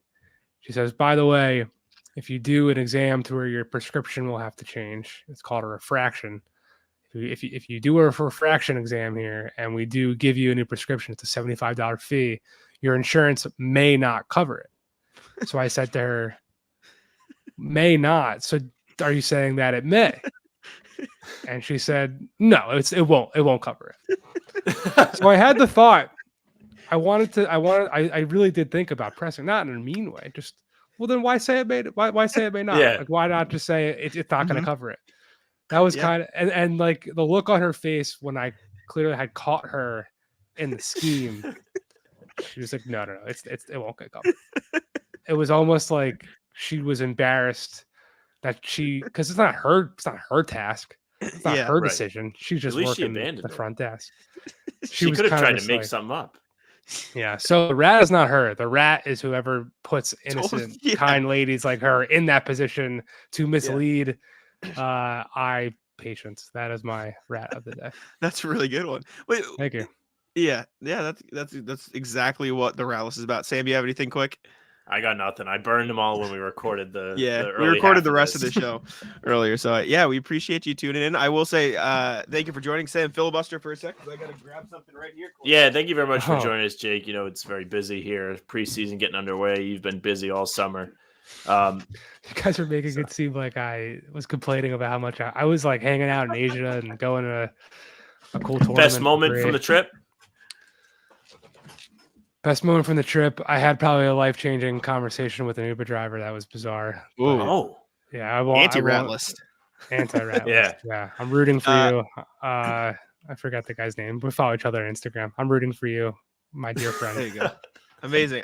She says, by the way, if you do an exam to where your prescription will have to change, it's called a refraction. If you do a refraction exam here and we do give you a new prescription, it's a $75 fee. Your insurance may not cover it. So I said to her, may not. So are you saying that it may? And she said, no, it won't cover it. So I had the thought. I really did think about pressing, not in a mean way. Just, well, then why say it may? Why say it may not? Yeah. Like, why not just say it's not going to cover it? That was kind of, and like the look on her face when I clearly had caught her in the scheme. She was like, no, it won't get covered. It was almost like she was embarrassed that because it's not her task. It's not her decision. She's just working the front desk. She could have tried to make something up. Yeah. So the rat is not her. The rat is whoever puts innocent, kind ladies like her in that position to mislead eye patients. That is my rat of the day. That's a really good one. Wait, thank you. Yeah. That's exactly what the rat list is about. Sam, you have anything quick? I got nothing. I burned them all when we recorded the we recorded the rest of the show earlier. So we appreciate you tuning in. I will say thank you for joining. Sam, filibuster for a sec because I got to grab something right here. Yeah, thank you very much for joining us, Jake. You know, it's very busy here. Preseason getting underway. You've been busy all summer. You guys are making it seem like I was complaining about how much I was like hanging out in Asia and going to a cool tournament. Best moment from the trip? Best moment from the trip, I had probably a life-changing conversation with an Uber driver that was bizarre. Ooh. Oh. Yeah, anti-rat list. Anti-rat list. Yeah, I'm rooting for you. I forgot the guy's name. We follow each other on Instagram. I'm rooting for you, my dear friend. There you go. Amazing.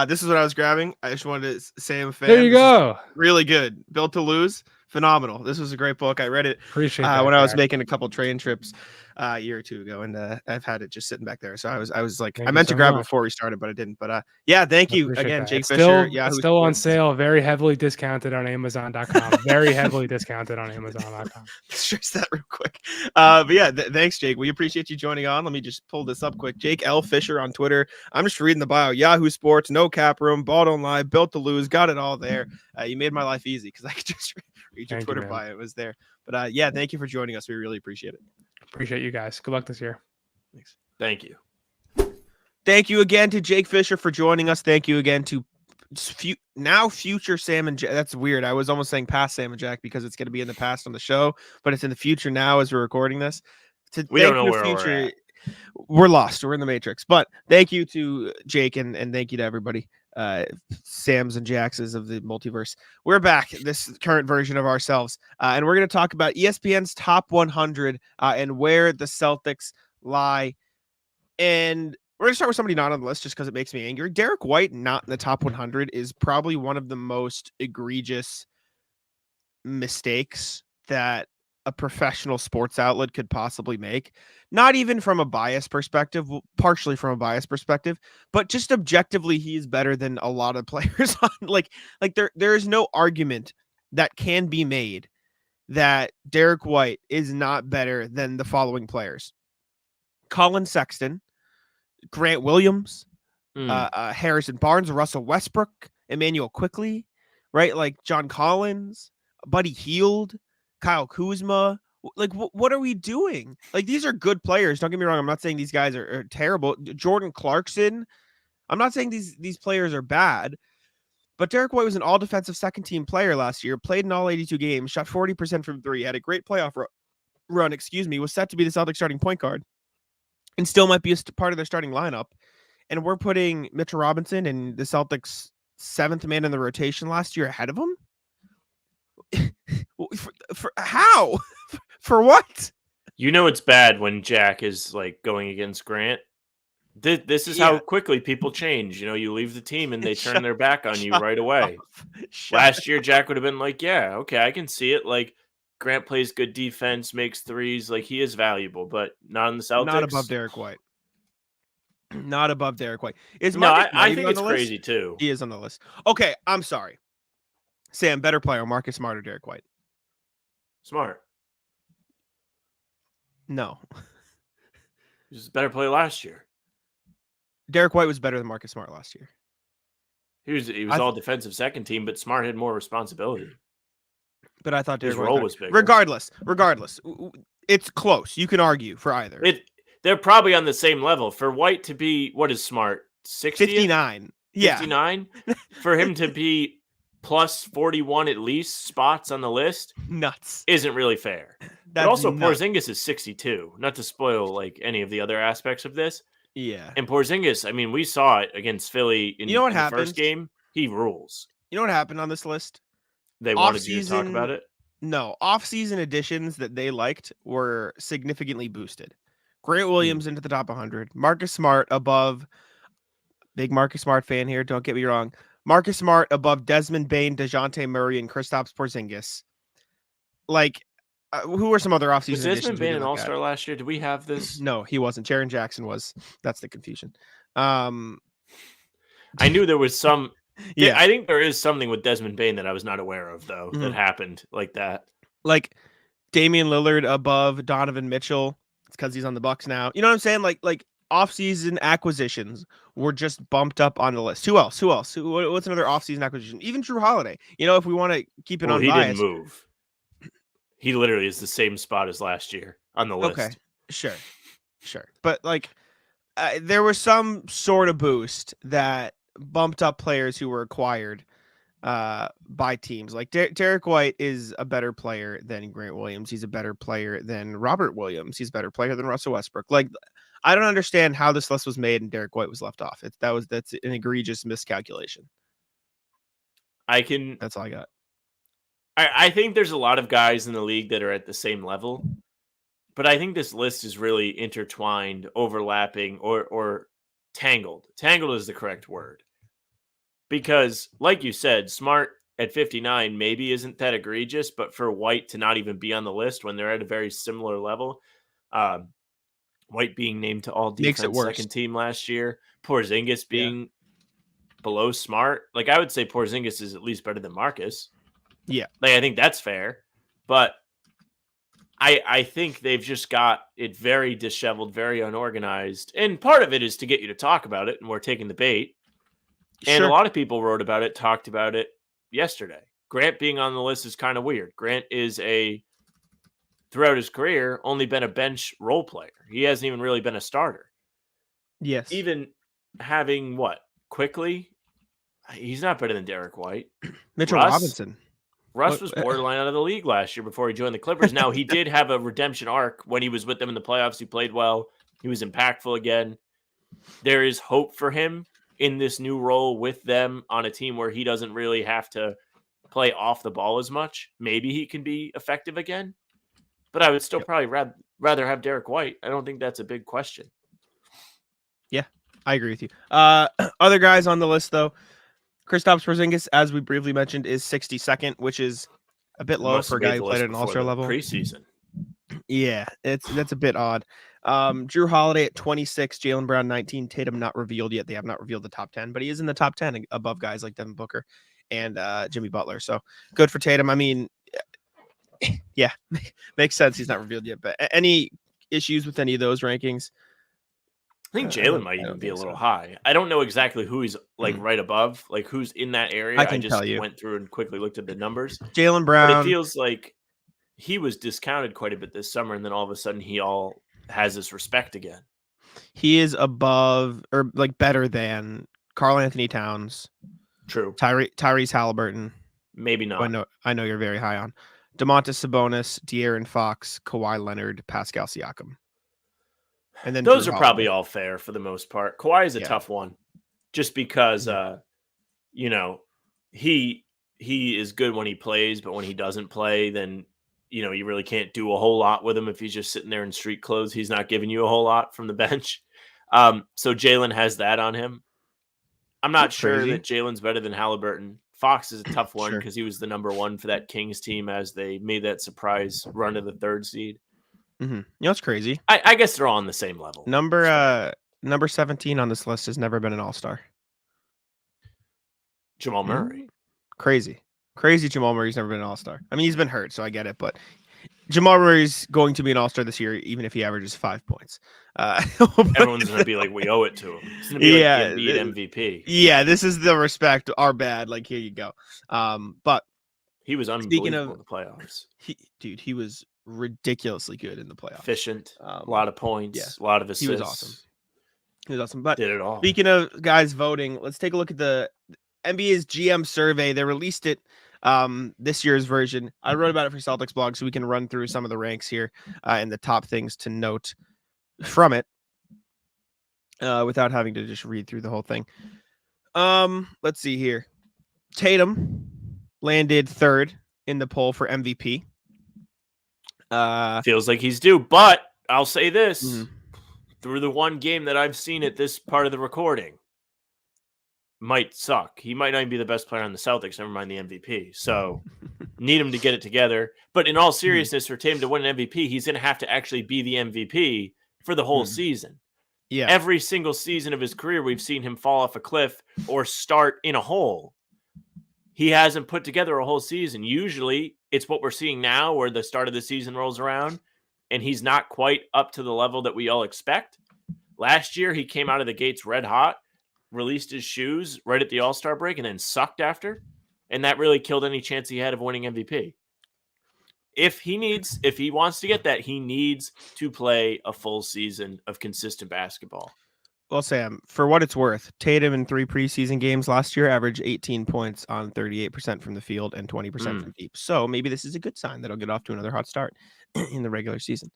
This is what I was grabbing. I just wanted to say I'm a fan. There you go. Really good. Built to Lose. Phenomenal. This was a great book. I read it Appreciate that, when I was making a couple train trips a year or two ago, and I've had it just sitting back there. So I was like, I meant to grab it before we started, but I didn't. But thank you again, Jake Fischer. It's still on sale, very heavily discounted on Amazon.com. Very heavily discounted on Amazon.com. Stress that real quick. But thanks, Jake. We appreciate you joining on. Let me just pull this up quick. Jake L. Fischer on Twitter. I'm just reading the bio. Yahoo Sports, No Cap Room, Ball Don't Lie, Built to Lose, got it all there. You made my life easy because I could just read your Twitter bio. It was there. But thank you for joining us. We really appreciate it. Appreciate you guys. Good luck this year. Thanks. Thank you. Thank you again to Jake Fischer for joining us. Thank you again to future Sam and Jack. That's weird. I was almost saying past Sam and Jack because it's going to be in the past on the show, but it's in the future now as we're recording this. We don't know where we're at. We're lost. We're in the Matrix. But thank you to Jake and thank you to everybody. Sam's and Jax's of the multiverse. We're back, this current version of ourselves, and we're going to talk about ESPN's top 100 and where the Celtics lie. And we're going to start with somebody not on the list just because it makes me angry. Derrick White not in the top 100 is probably one of the most egregious mistakes that a professional sports outlet could possibly make. Not even from a bias perspective, partially from a bias perspective, but just objectively, he's better than a lot of players on like there is no argument that can be made that Derrick White is not better than the following players: Colin Sexton, Grant Williams, Harrison Barnes, Russell Westbrook, Emmanuel Quickley, right? Like John Collins, Buddy Hield, Kyle Kuzma. Like, what are we doing? Like, these are good players. Don't get me wrong. I'm not saying these guys are terrible. Jordan Clarkson. I'm not saying these players are bad. But Derrick White was an all-defensive second-team player last year, played in all 82 games, shot 40% from three, had a great playoff run, was set to be the Celtics starting point guard, and still might be a part of their starting lineup. And we're putting Mitchell Robinson and the Celtics' seventh man in the rotation last year ahead of him? for how? For what? You know it's bad when Jack is like going against Grant. This is how quickly people change. You know, you leave the team and they turn their back on you right away. Last year, Jack would have been like, yeah, okay, I can see it. Like, Grant plays good defense, makes threes. Like, he is valuable, but not in the Celtics. Not above Derrick White. Not above Derrick White. I think it's crazy, too. He is on the list. Okay, I'm sorry. Sam, better player, Marcus Smart or Derrick White? Smart. No. He was a better player last year. Derrick White was better than Marcus Smart last year. He was all defensive second team, but Smart had more responsibility. But I thought Derrick White was bigger. Regardless, it's close. You can argue for either. They're probably on the same level. For White to be, what is Smart? 60? 59. Yeah. 59? For him to be plus 41 at least spots on the list? Nuts. Isn't really fair. But also, Porzingis is 62. Not to spoil like any of the other aspects of this. Yeah. And Porzingis, I mean, we saw it against Philly in the first game. He rules. You know what happened on this list? They wanted you to talk about it? No. Off-season additions that they liked were significantly boosted. Grant Williams into the top 100. Marcus Smart above. Big Marcus Smart fan here. Don't get me wrong. Marcus Smart above Desmond Bane, DeJounte Murray, and Kristaps Porzingis. Like, who were some other offseason additions? Was Desmond Bane an all-star last year? Did we have this? No, he wasn't. Jaren Jackson was. That's the confusion. I knew there was some. Yeah, I think there is something with Desmond Bane that I was not aware of, though, that happened like that. Like Damian Lillard above Donovan Mitchell. It's because he's on the Bucks now. You know what I'm saying? Like off-season acquisitions were just bumped up on the list. Who else? What's another off-season acquisition? Even Jrue Holiday. You know, if we want to keep it unbiased. He didn't move. He literally is the same spot as last year on the list. Okay, sure. But like, there was some sort of boost that bumped up players who were acquired by teams. Like Derrick White is a better player than Grant Williams. He's a better player than Robert Williams. He's a better player than Russell Westbrook. Like, I don't understand how this list was made and Derrick White was left off. That's an egregious miscalculation. That's all I got. I think there's a lot of guys in the league that are at the same level, but I think this list is really intertwined, overlapping, or tangled. Tangled is the correct word. Because, like you said, Smart at 59 maybe isn't that egregious, but for White to not even be on the list when they're at a very similar level, White being named to all defense second team last year, Porzingis being below Smart. Like, I would say Porzingis is at least better than Marcus. Yeah. Like, I think that's fair. But I think they've just got it very disheveled, very unorganized. And part of it is to get you to talk about it, and we're taking the bait. And a lot of people wrote about it, talked about it yesterday. Grant being on the list is kind of weird. Grant is throughout his career, only been a bench role player. He hasn't even really been a starter. Yes. Even having Quickly, he's not better than Derrick White. Mitchell Robinson. Russ was borderline out of the league last year before he joined the Clippers. Now, he did have a redemption arc when he was with them in the playoffs. He played well. He was impactful again. There is hope for him in this new role with them on a team where he doesn't really have to play off the ball as much. Maybe he can be effective again. But I would still probably rather have Derrick White. I don't think that's a big question. Yeah, I agree with you. Other guys on the list, though. Kristaps Porzingis, as we briefly mentioned, is 62nd, which is a bit low for a guy who played at an all-star level. Preseason. Yeah, that's a bit odd. Jrue Holiday at 26, Jaylen Brown 19, Tatum not revealed yet. They have not revealed the top 10, but he is in the top 10 above guys like Devin Booker and Jimmy Butler. So good for Tatum. I mean, yeah, makes sense. He's not revealed yet, but any issues with any of those rankings? I think Jalen might even be a little high. I don't know exactly who he's like right above, like who's in that area. I can just tell you. Went through and quickly looked at the numbers. Jaylen Brown. But it feels like he was discounted quite a bit this summer, and then all of a sudden he all has this respect again. He is above or like better than Karl Anthony Towns. True. Tyrese Halliburton. Maybe not. I know you're very high on. Domantas Sabonis, De'Aaron Fox, Kawhi Leonard, Pascal Siakam. And then those are probably all fair for the most part. Kawhi is a tough one, just because you know, he is good when he plays, but when he doesn't play, then you know you really can't do a whole lot with him if he's just sitting there in street clothes. He's not giving you a whole lot from the bench. So Jalen has that on him. I'm not sure that Jalen's better than Halliburton. Fox is a tough one because he was the number one for that Kings team as they made that surprise run to the 3rd seed. Mm-hmm. You know, it's crazy. I guess they're all on the same level. Number 17 on this list has never been an All-Star. Jamal Murray. Crazy Jamal Murray's never been an All-Star. I mean, he's been hurt, so I get it, but Jamal Murray's going to be an All-Star this year, even if he averages 5 points. Everyone's going to be like, we owe it to him. It's going to be like the Embiid MVP. Yeah, this is the respect, our bad. Like, here you go. But he was unbelievable in the playoffs. He was ridiculously good in the playoffs. Efficient, a lot of points, a lot of assists. He was awesome. But did it all. Speaking of guys voting, let's take a look at the NBA's GM survey. They released it, this year's version. I wrote about it for Celtics blog, so we can run through some of the ranks here and the top things to note from it without having to just read through the whole thing. Let's see here. Tatum landed 3rd in the poll for MVP. Feels like he's due, but I'll say this. Through the one game that I've seen at this part of the recording, might suck. He might not even be the best player on the Celtics, never mind the MVP. So need him to get it together. But in all seriousness, for Tatum to win an MVP, he's going to have to actually be the MVP for the whole season. Yeah. Every single season of his career, we've seen him fall off a cliff or start in a hole. He hasn't put together a whole season. Usually it's what we're seeing now where the start of the season rolls around and he's not quite up to the level that we all expect. Last year, he came out of the gates red hot, released his shoes right at the All-Star break, and then sucked after. And that really killed any chance he had of winning MVP. If he wants to get that, he needs to play a full season of consistent basketball. Well, Sam, for what it's worth, Tatum in 3 preseason games last year averaged 18 points on 38% from the field and 20% from deep. So maybe this is a good sign that he'll get off to another hot start in the regular season.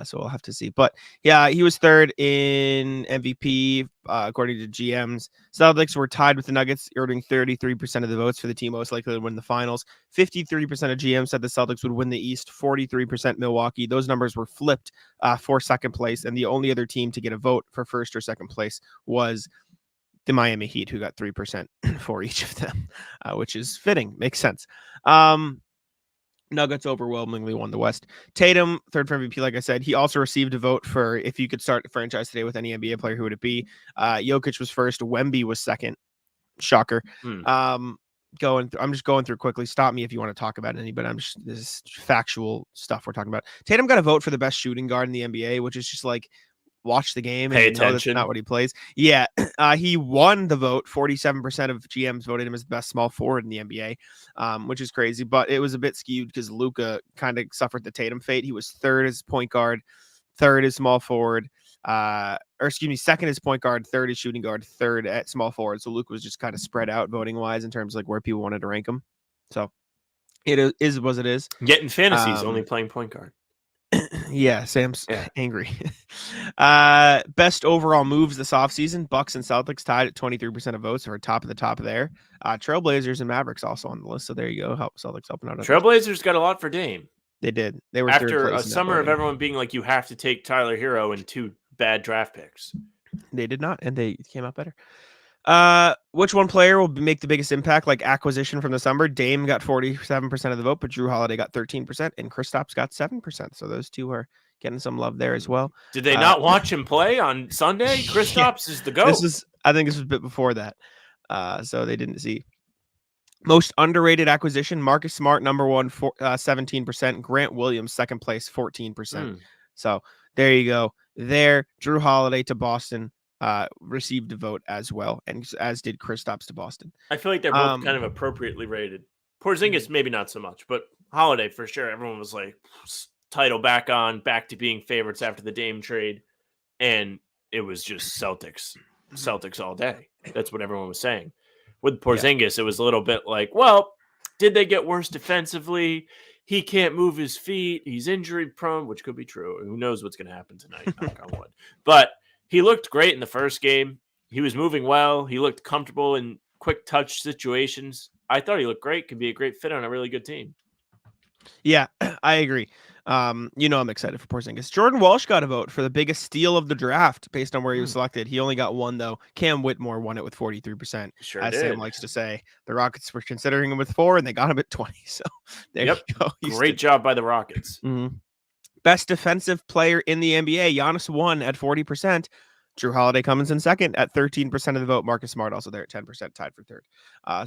So we'll have to see. But yeah, he was 3rd in MVP, according to GMs. Celtics were tied with the Nuggets, earning 33% of the votes for the team most likely to win the finals. 53% of GMs said the Celtics would win the East, 43% Milwaukee. Those numbers were flipped for 2nd place, and the only other team to get a vote for 1st or 2nd place was the Miami Heat, who got 3% for each of them, which is fitting. Makes sense. Nuggets overwhelmingly won the West. Tatum, 3rd for MVP, like I said. He also received a vote for if you could start a franchise today with any NBA player, who would it be? Jokic was 1st. Wemby was 2nd. Shocker. I'm just going through quickly. Stop me if you want to talk about any, but this is factual stuff we're talking about. Tatum got a vote for the best shooting guard in the NBA, which is just like, watch the game and know that's not what he plays. Yeah, he won the vote. 47% of GMs voted him as the best small forward in the NBA, which is crazy. But it was a bit skewed because Luka kind of suffered the Tatum fate. He was 3rd as point guard, 3rd as small forward, 2nd as point guard, 3rd as shooting guard, 3rd at small forward. So Luka was just kind of spread out voting wise in terms of like where people wanted to rank him. So it is what it is. Getting fantasies, only playing point guard. Yeah, Sam's angry. Best overall moves this offseason. Bucks and Celtics tied at 23% of votes, or top of the top there. Trailblazers and Mavericks also on the list. So there you go. Celtics helping out. Trailblazers got a lot for Dame. They did. They were after a summer of everyone being like, you have to take Tyler Hero and 2 bad draft picks. They did not, and they came out better. Which one player will make the biggest impact? Like acquisition from the summer. Dame got 47% of the vote, but Jrue Holiday got 13%, and Kristaps got 7%. So those two are getting some love there as well. Did they not watch him play on Sunday? Kristaps is the GOAT. I think this was a bit before that. So they didn't see. Most underrated acquisition, Marcus Smart, number one, 17%. Grant Williams, second place, 14%. So there you go. Jrue Holiday to Boston received a vote as well, and as did Kristaps to Boston. I feel like they're both kind of appropriately rated. Porzingis, maybe not so much, but Holiday for sure. Everyone was like, title back to being favorites after the Dame trade, and it was just Celtics all day. That's what everyone was saying. With Porzingis, it was a little bit like, well, did they get worse defensively? He can't move his feet. He's injury prone, which could be true. Who knows what's going to happen tonight? Knock on wood. But he looked great in the first game. He was moving well. He looked comfortable in quick touch situations. I thought he looked great. Could be a great fit on a really good team. Yeah, I agree. I'm excited for Porzingis. Jordan Walsh got a vote for the biggest steal of the draft based on where he was selected. He only got one, though. Cam Whitmore won it with 43%. Sure as did. Sam likes to say, the Rockets were considering him with 4, and they got him at 20. So there you go. Great job by the Rockets. Mm-hmm. Best defensive player in the NBA, Giannis won at 40%. Jrue Holiday comes in second at 13% of the vote. Marcus Smart also there at 10%, tied for third.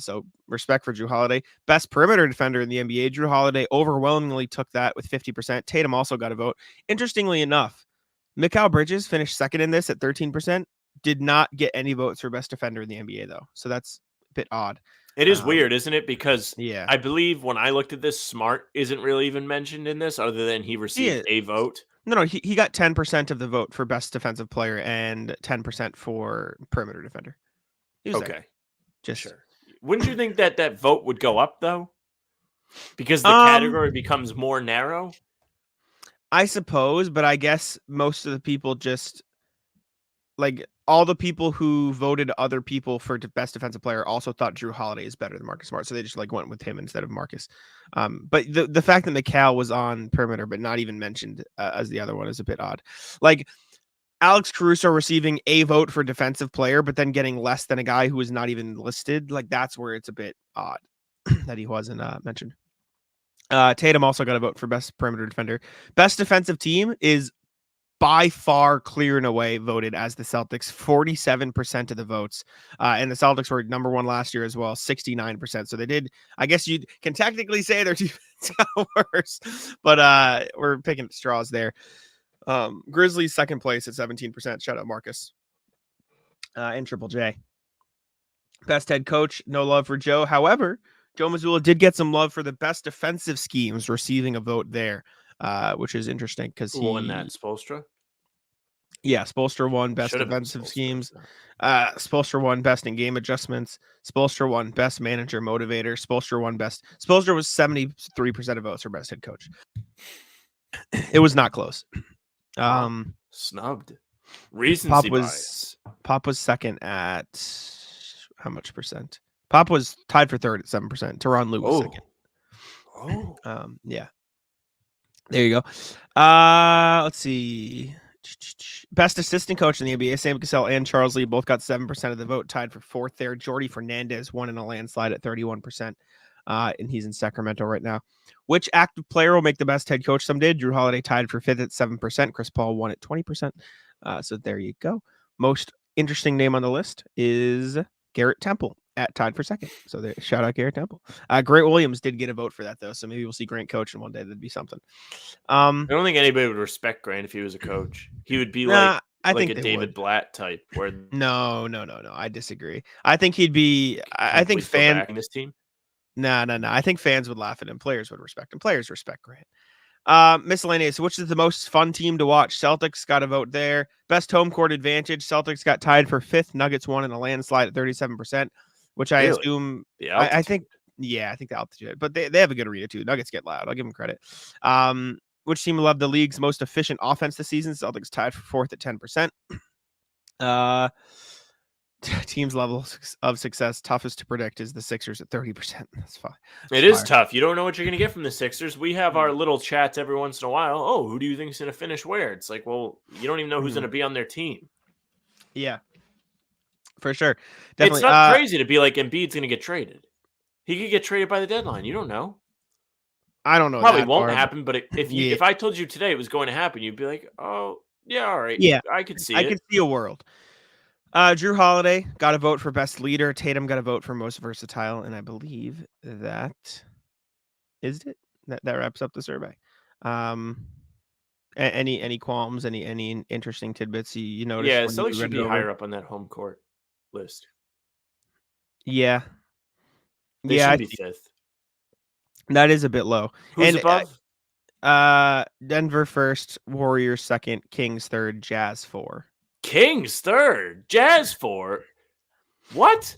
So respect for Jrue Holiday. Best perimeter defender in the NBA, Jrue Holiday overwhelmingly took that with 50%. Tatum also got a vote. Interestingly enough, Mikal Bridges finished second in this at 13%. Did not get any votes for best defender in the NBA, though. So that's a bit odd. It is weird, isn't it? Because yeah, I believe when I looked at this, Smart isn't really even mentioned in this other than he received a vote. No, he got 10% of the vote for best defensive player and 10% for perimeter defender. Okay. Just sure. Wouldn't you think that vote would go up, though? Because the category becomes more narrow? I suppose, but I guess most of the people just, like, all the people who voted other people for best defensive player also thought Jrue Holiday is better than Marcus Smart, so they just went with him instead of Marcus. But the fact that Mikal was on perimeter but not even mentioned as the other one is a bit odd. Like Alex Caruso receiving a vote for defensive player, but then getting less than a guy who was not even listed. Like that's where it's a bit odd that he wasn't mentioned. Tatum also got a vote for best perimeter defender. Best defensive team is by far clear and away voted as the Celtics, 47% of the votes. And the Celtics were number one last year as well, 69%. So they did, I guess you can technically say their defense got worse, but we're picking straws there. Grizzlies second place at 17%. Shout out Marcus. And Triple J. Best head coach, no love for Joe. However, Joe Mazzulla did get some love for the best defensive schemes, receiving a vote there. Which is interesting because he won that. Spoelstra? Yeah, Spoelstra won best defensive schemes. Spoelstra won best in game adjustments. Spoelstra won best manager motivator. Spoelstra won best. Spoelstra was 73% of votes for best head coach. It was not close. Snubbed. Recency bias. Pop was second at how much percent? Pop was tied for third at 7%. Tyronn Lue was second. Yeah. There you go. Let's see. Best assistant coach in the NBA, Sam Cassell and Charles Lee both got 7% of the vote, tied for fourth there. Jordy Fernandez won in a landslide at 31%, and he's in Sacramento right now. Which active player will make the best head coach someday? Jrue Holiday tied for fifth at 7%. Chris Paul won at 20%. So there you go. Most interesting name on the list is Garrett Temple. Tied for second. So there, shout out Garrett Temple. Grant Williams did get a vote for that though, so maybe we'll see Grant coach and one day that'd be something. I don't think anybody would respect Grant if he was a coach. He would be like a David Blatt type. Where no, I disagree. I think he'd be. I think fans this team. No. I think fans would laugh at him. Players would respect him. Players respect Grant. Miscellaneous. Which is the most fun team to watch? Celtics got a vote there. Best home court advantage. Celtics got tied for fifth. Nuggets won in a landslide at 37%. Which I assume, I think the altitude, but they have a good arena too. Nuggets get loud. I'll give them credit. Which team will have the league's most efficient offense this season? Celtics tied for fourth at 10%. Team's level of success, toughest to predict, is the Sixers at 30%. That's fine. It is tough. You don't know what you're going to get from the Sixers. We have our little chats every once in a while. Oh, who do you think is going to finish where? It's like, well, you don't even know who's going to be on their team. Yeah. For sure. Definitely. It's not crazy to be like Embiid's going to get traded. He could get traded by the deadline. You don't know. I don't know. Probably that won't far, happen, but if I told you today it was going to happen, you'd be like, oh, yeah, all right. Yeah, I could see I it. could see a world. Jrue Holiday got a vote for best leader. Tatum got a vote for most versatile, and I believe that is it. That wraps up the survey. Any qualms? Any interesting tidbits you noticed? Yeah, when you Celtics should read it be over? higher up on that home court list. Yeah, They yeah, should be fifth. that is a bit low. Who's And above? Denver first, Warriors second, Kings third, Jazz 4. Kings third, Jazz 4. What?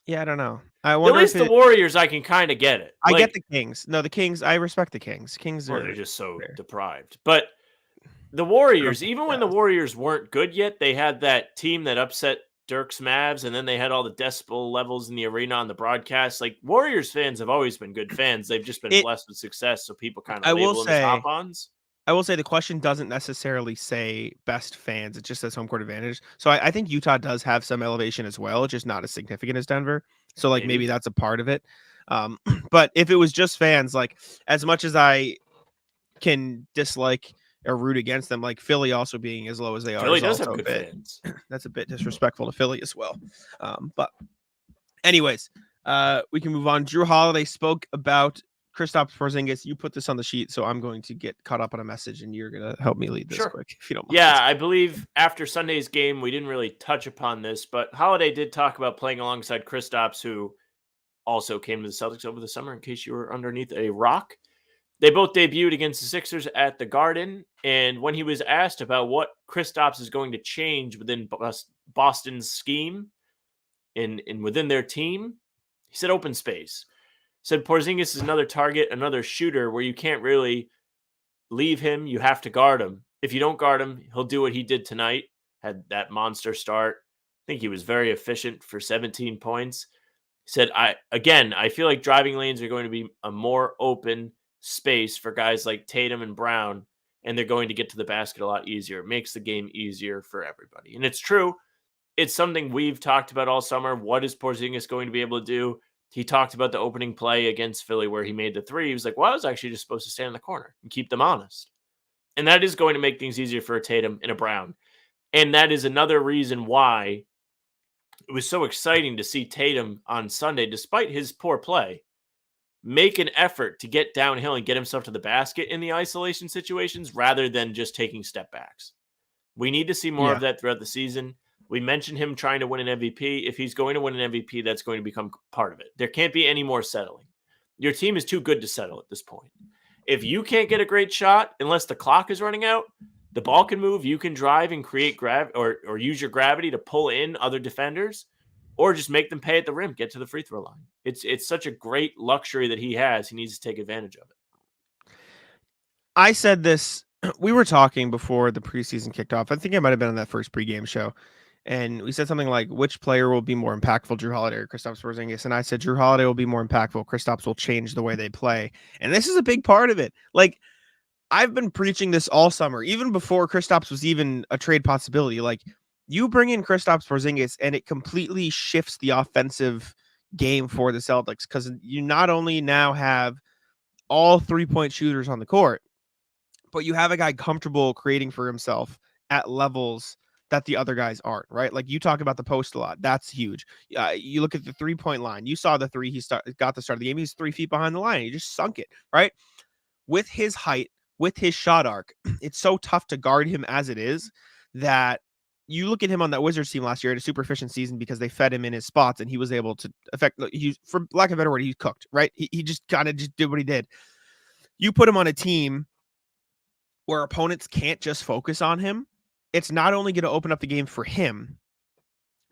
Yeah, I don't know. I At wonder least if the Warriors, I can kind of get it. I get the Kings. No, the Kings. I respect the Kings. Kings Well, are they're just so fair. deprived. But the Warriors, even when the Warriors weren't good yet, they had that team that upset Dirk's Mavs, and then they had all the decibel levels in the arena on the broadcast. Like, Warriors fans have always been good fans. They've just been blessed with success, so people kind of label them as hop-ons. I will say the question doesn't necessarily say best fans. It just says home court advantage. So I think Utah does have some elevation as well, just not as significant as Denver. So like maybe that's a part of it. But if it was just fans, like as much as I can dislike or root against them, like Philly also being as low as they are. Philly does have good fans. That's a bit disrespectful to Philly as well. But anyways, we can move on. Jrue Holiday spoke about Kristaps Porzingis. You put this on the sheet, so I'm going to get caught up on a message, and you're going to help me lead this quick, if you don't mind. Yeah, I believe after Sunday's game, we didn't really touch upon this, but Holiday did talk about playing alongside Kristaps, who also came to the Celtics over the summer, in case you were underneath a rock. They both debuted against the Sixers at the Garden, and when he was asked about what Kristaps is going to change within Boston's scheme and within their team, he said open space. Said Porzingis is another target, another shooter where you can't really leave him. You have to guard him. If you don't guard him, he'll do what he did tonight. Had that monster start. I think he was very efficient for 17 points. He said, I feel like driving lanes are going to be a more open space for guys like Tatum and Brown, and they're going to get to the basket a lot easier. It makes the game easier for everybody. And it's true. It's something we've talked about all summer. What is Porzingis going to be able to do? He talked about the opening play against Philly where he made the three. He was like, well, I was actually just supposed to stand in the corner and keep them honest. And that is going to make things easier for a Tatum and a Brown. And that is another reason why it was so exciting to see Tatum on Sunday, despite his poor play, make an effort to get downhill and get himself to the basket in the isolation situations rather than just taking step backs. We need to see more of that throughout the season. We mentioned him trying to win an MVP. If he's going to win an MVP, that's going to become part of it. There can't be any more settling. Your team is too good to settle at this point. If you can't get a great shot, unless the clock is running out, the ball can move, you can drive and create or use your gravity to pull in other defenders, or just make them pay at the rim, get to the free throw line. It's such a great luxury that he has. He needs to take advantage of it. I said this, we were talking before the preseason kicked off. I think I might have been on that first pregame show. And we said something like, which player will be more impactful, Jrue Holiday or Kristaps Porzingis? And I said, Jrue Holiday will be more impactful. Kristaps will change the way they play. And this is a big part of it. Like, I've been preaching this all summer, even before Kristaps was even a trade possibility. Like, you bring in Kristaps Porzingis, and it completely shifts the offensive game for the Celtics, because you not only now have all 3-point shooters on the court, but you have a guy comfortable creating for himself at levels that the other guys aren't, right? Like, you talk about the post a lot. That's huge. You look at the 3-point line. You saw the three he got the start of the game. He's 3 feet behind the line. He just sunk it, right? With his height, with his shot arc, it's so tough to guard him as it is that you look at him on that Wizards team last year, at a super efficient season because they fed him in his spots and he was able to for lack of a better word, he cooked, right? He just kind of just did what he did. You put him on a team where opponents can't just focus on him. It's not only going to open up the game for him,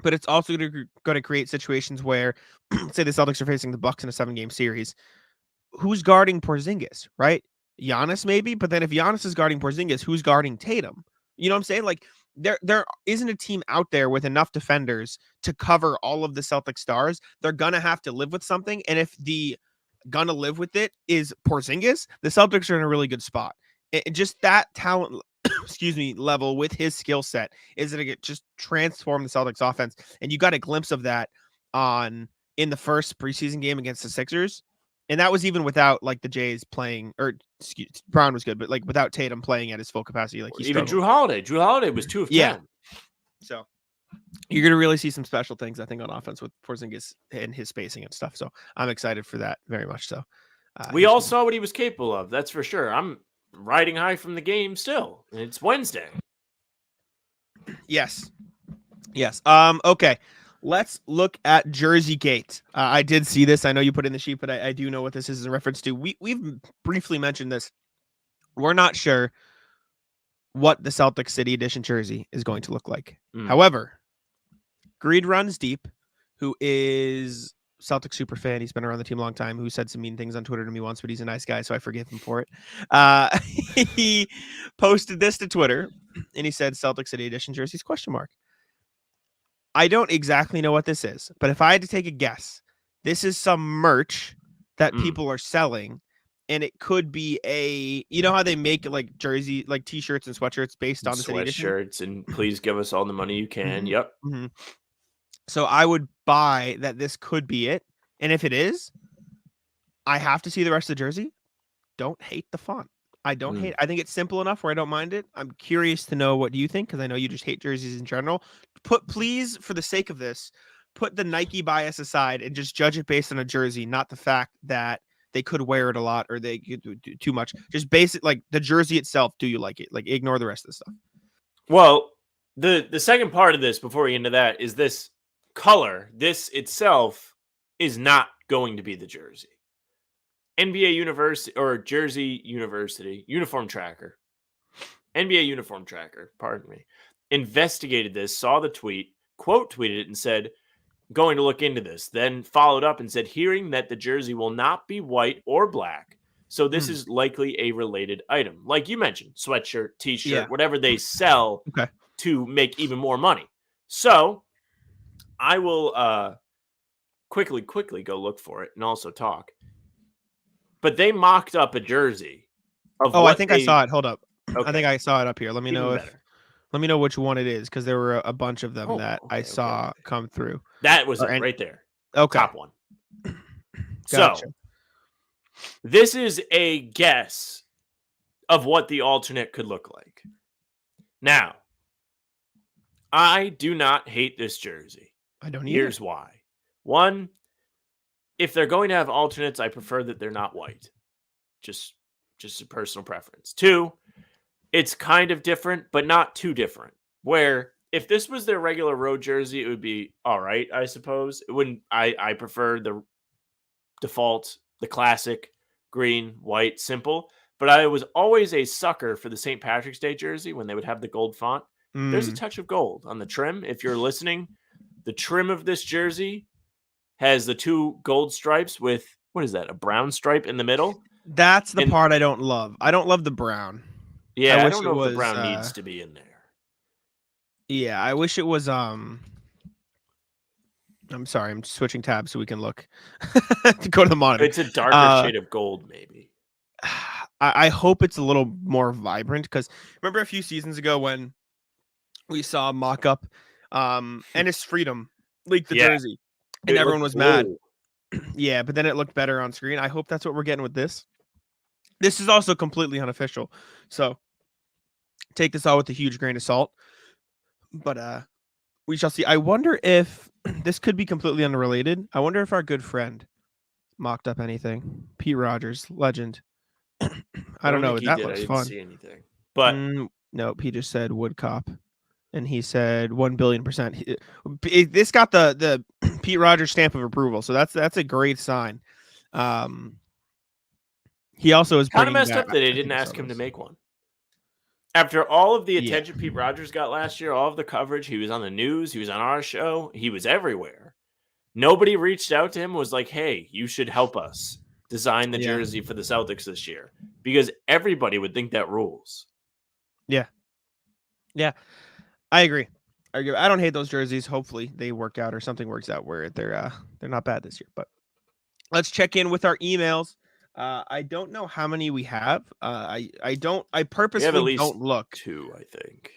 but it's also going to create situations where, say the Celtics are facing the Bucks in a 7-game series. Who's guarding Porzingis, right? Giannis maybe, but then if Giannis is guarding Porzingis, who's guarding Tatum? You know what I'm saying? Like, there isn't a team out there with enough defenders to cover all of the Celtic stars. They're going to have to live with something. And if the gonna live with it is Porzingis, the Celtics are in a really good spot. Just that talent excuse me, level with his skill set is going to just transform the Celtics offense. And you got a glimpse of that in the first preseason game against the Sixers. And that was even without like the Jays playing, or Brown was good, but like without Tatum playing at his full capacity. Like even Jrue Holiday. Jrue Holiday was 2 of 10. So you're going to really see some special things, I think, on offense with Porzingis and his spacing and stuff. So I'm excited for that very much. So we all saw what he was capable of. That's for sure. I'm riding high from the game still. It's Wednesday. Yes. Okay. Let's look at Jersey Gate. I did see this. I know you put in the sheet, but I do know what this is in reference to. We've briefly mentioned this. We're not sure what the Celtics City Edition jersey is going to look like. However, Greed Runs Deep, who is Celtic super fan, he's been around the team a long time, who said some mean things on Twitter to me once, but he's a nice guy, so I forgive him for it. He posted this to Twitter, and he said, Celtic City Edition jerseys, ? I don't exactly know what this is, but if I had to take a guess, this is some merch that people are selling, and it could be you know how they make like jersey, like t-shirts and sweatshirts based on the City Edition? Sweatshirts, and please give us all the money you can. Yep. So I would buy that this could be it. And if it is, I have to see the rest of the jersey. Don't hate the font. I don't hate it. I think it's simple enough where I don't mind it. I'm curious to know what you think, because I know you just hate jerseys in general. Please, for the sake of this, put the Nike bias aside and just judge it based on a jersey, not the fact that they could wear it a lot or they could do too much. Just basic, like the jersey itself. Do you like it? Like, ignore the rest of the stuff. Well, the second part of this, before we get into that, is this color. This itself is not going to be the jersey. NBA University or Jersey University Uniform Tracker, NBA Uniform Tracker, pardon me, investigated this, saw the tweet, quote tweeted it, and said, going to look into this, then followed up and said, hearing that the jersey will not be white or black, so this is likely a related item. Like you mentioned, sweatshirt, t-shirt, whatever they sell to make even more money. So I will quickly go look for it and also talk. But they mocked up a jersey. I think I saw it. Hold up. Okay. I think I saw it up here. Let me know let me know which one it is, because there were a bunch of them that I saw come through. That was it right there. Okay. Top one. Gotcha. So this is a guess of what the alternate could look like. Now, I do not hate this jersey. I don't either. Here's why. One, if they're going to have alternates, I prefer that they're not white. Just a personal preference. Two, it's kind of different, but not too different. Where if this was their regular road jersey, it would be all right, I suppose. It wouldn't. I prefer the default, the classic green, white, simple. But I was always a sucker for the St. Patrick's Day jersey when they would have the gold font. There's a touch of gold on the trim. If you're listening, the trim of this jersey has the 2 gold stripes with, what is that, a brown stripe in the middle? That's the part I don't love. I don't love the brown. Yeah, I don't know if the brown needs to be in there. Yeah, I wish it was, I'm sorry, I'm switching tabs so we can look to go to the monitor. It's a darker shade of gold, maybe. I hope it's a little more vibrant, because remember a few seasons ago when we saw a mock-up Ennis Freedom leak the jersey, and everyone was mad. Yeah, but then it looked better on screen. I hope that's what we're getting with this. This is also completely unofficial, so take this all with a huge grain of salt. But we shall see. I wonder if this could be completely unrelated. I wonder if our good friend mocked up anything. Pete Rogers, legend. I don't know. That looks fun. I didn't see anything. But no, he just said wood cop, and he said 1,000,000,000%. This got the Pete Rogers stamp of approval, so that's a great sign. He also is kind of messed up that they didn't ask him to make one. After all of the attention Pete Rogers got last year, all of the coverage, he was on the news, he was on our show, he was everywhere. Nobody reached out to him and was like, hey, you should help us design the jersey for the Celtics this year, because everybody would think that rules. Yeah. I agree. I don't hate those jerseys. Hopefully they work out, or something works out where they're not bad this year. But let's check in with our emails. I don't know how many we have. I We purposely have at least don't look. 2, I think.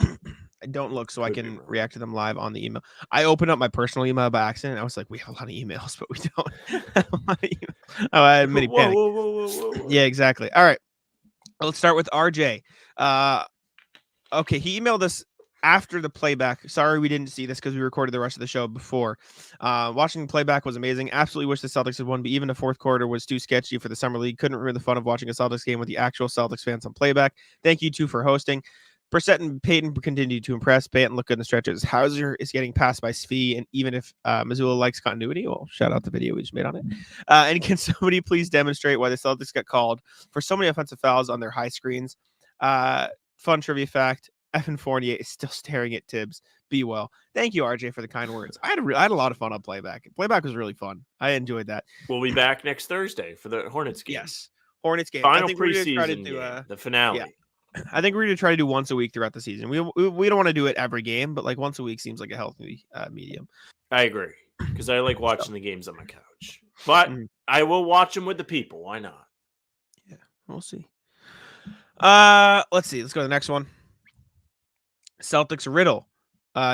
I don't look so I Could be can wrong. react to them live on the email. I opened up my personal email by accident. I was like, we have a lot of emails, but we don't have a lot of emails. Oh, I had a mini panic. Whoa. Yeah, exactly. All right. Let's start with RJ. Okay, he emailed us after the playback. Sorry we didn't see this because we recorded the rest of the show before. Watching the playback was amazing. Absolutely wish the Celtics had won, but even the fourth quarter was too sketchy for the summer league. Couldn't remember the fun of watching a Celtics game with the actual Celtics fans on playback. Thank you two for hosting. Brissett and Payton continue to impress. Payton looked good in the stretches. Hauser is getting passed by Svi, and even if Missoula likes continuity, well, shout out the video we just made on it. And can somebody please demonstrate why the Celtics got called for so many offensive fouls on their high screens? Fun trivia fact. Evan Fournier is still staring at Tibbs. Be well. Thank you, RJ, for the kind words. I had a lot of fun on playback. Playback was really fun. I enjoyed that. We'll be back next Thursday for the Hornets game. Yes. Hornets game. Final I think we're gonna try to preseason do game, the finale. Yeah. I think we're going to try to do once a week throughout the season. We don't want to do it every game, but like once a week seems like a healthy medium. I agree because I like watching the games on my couch, but I will watch them with the people. Why not? Yeah, we'll see. Let's see. Let's go to the next one. Celtics Riddle.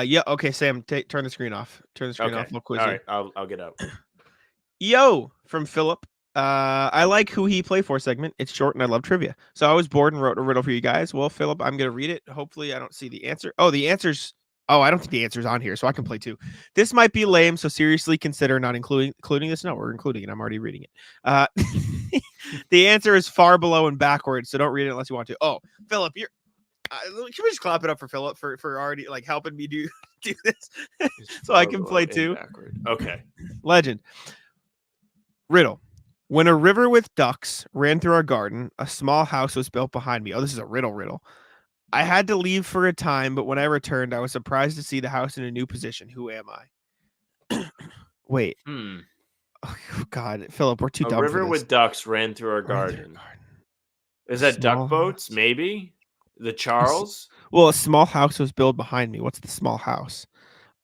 Yeah. Okay, Sam, turn the screen off. Turn the screen off. We'll quiz All you. right, I'll get out. Yo, from Philip. I like who he play for segment. It's short and I love trivia. So I was bored and wrote a riddle for you guys. Well, Philip, I'm going to read it. Hopefully I don't see the answer. Oh, the answer's. Oh, I don't think the answer's on here, so I can play too. This might be lame, so seriously consider not including this. No, we're including it. I'm already reading it. The answer is far below and backwards, so don't read it unless you want to. Oh, Philip, you're. Can we just clap it up for Philip for already like helping me do this, so I can play too. Okay. Legend. Riddle. When a river with ducks ran through our garden, a small house was built behind me. Oh, this is a riddle. I had to leave for a time, but when I returned, I was surprised to see the house in a new position. Who am I? Wait. Oh, God, Philip, we're too dumb for this. A river with ducks ran through our garden. Is that duck boats? Maybe? The Charles? Well, a small house was built behind me. What's the small house?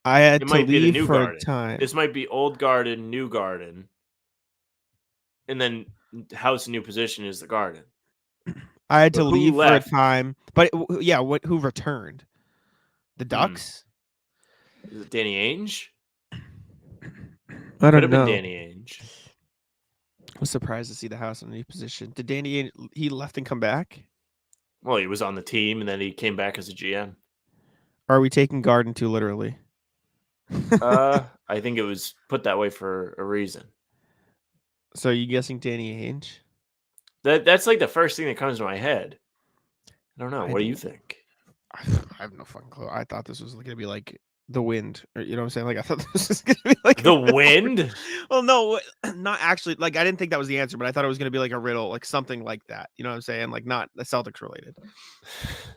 I had to leave for a time. This might be old garden, new garden. And then house new position is the garden. I had to leave for a time, but yeah, who returned? The Ducks? Is it Danny Ainge? I don't Could have know. been Danny Ainge. I was surprised to see the house in a new position. Did Danny Ainge, he left and come back? Well, he was on the team and then he came back as a GM. Are we taking garden too literally? I think it was put that way for a reason. So are you guessing Danny Ainge? That's like the first thing that comes to my head. I don't know. What do you think? I have no fucking clue. I thought this was going to be like The Wind. Or, you know what I'm saying? Like I thought this was going to be like The Wind? Well, no, not actually. Like I didn't think that was the answer, but I thought it was going to be like a riddle, like something like that. You know what I'm saying? Like not the Celtics related.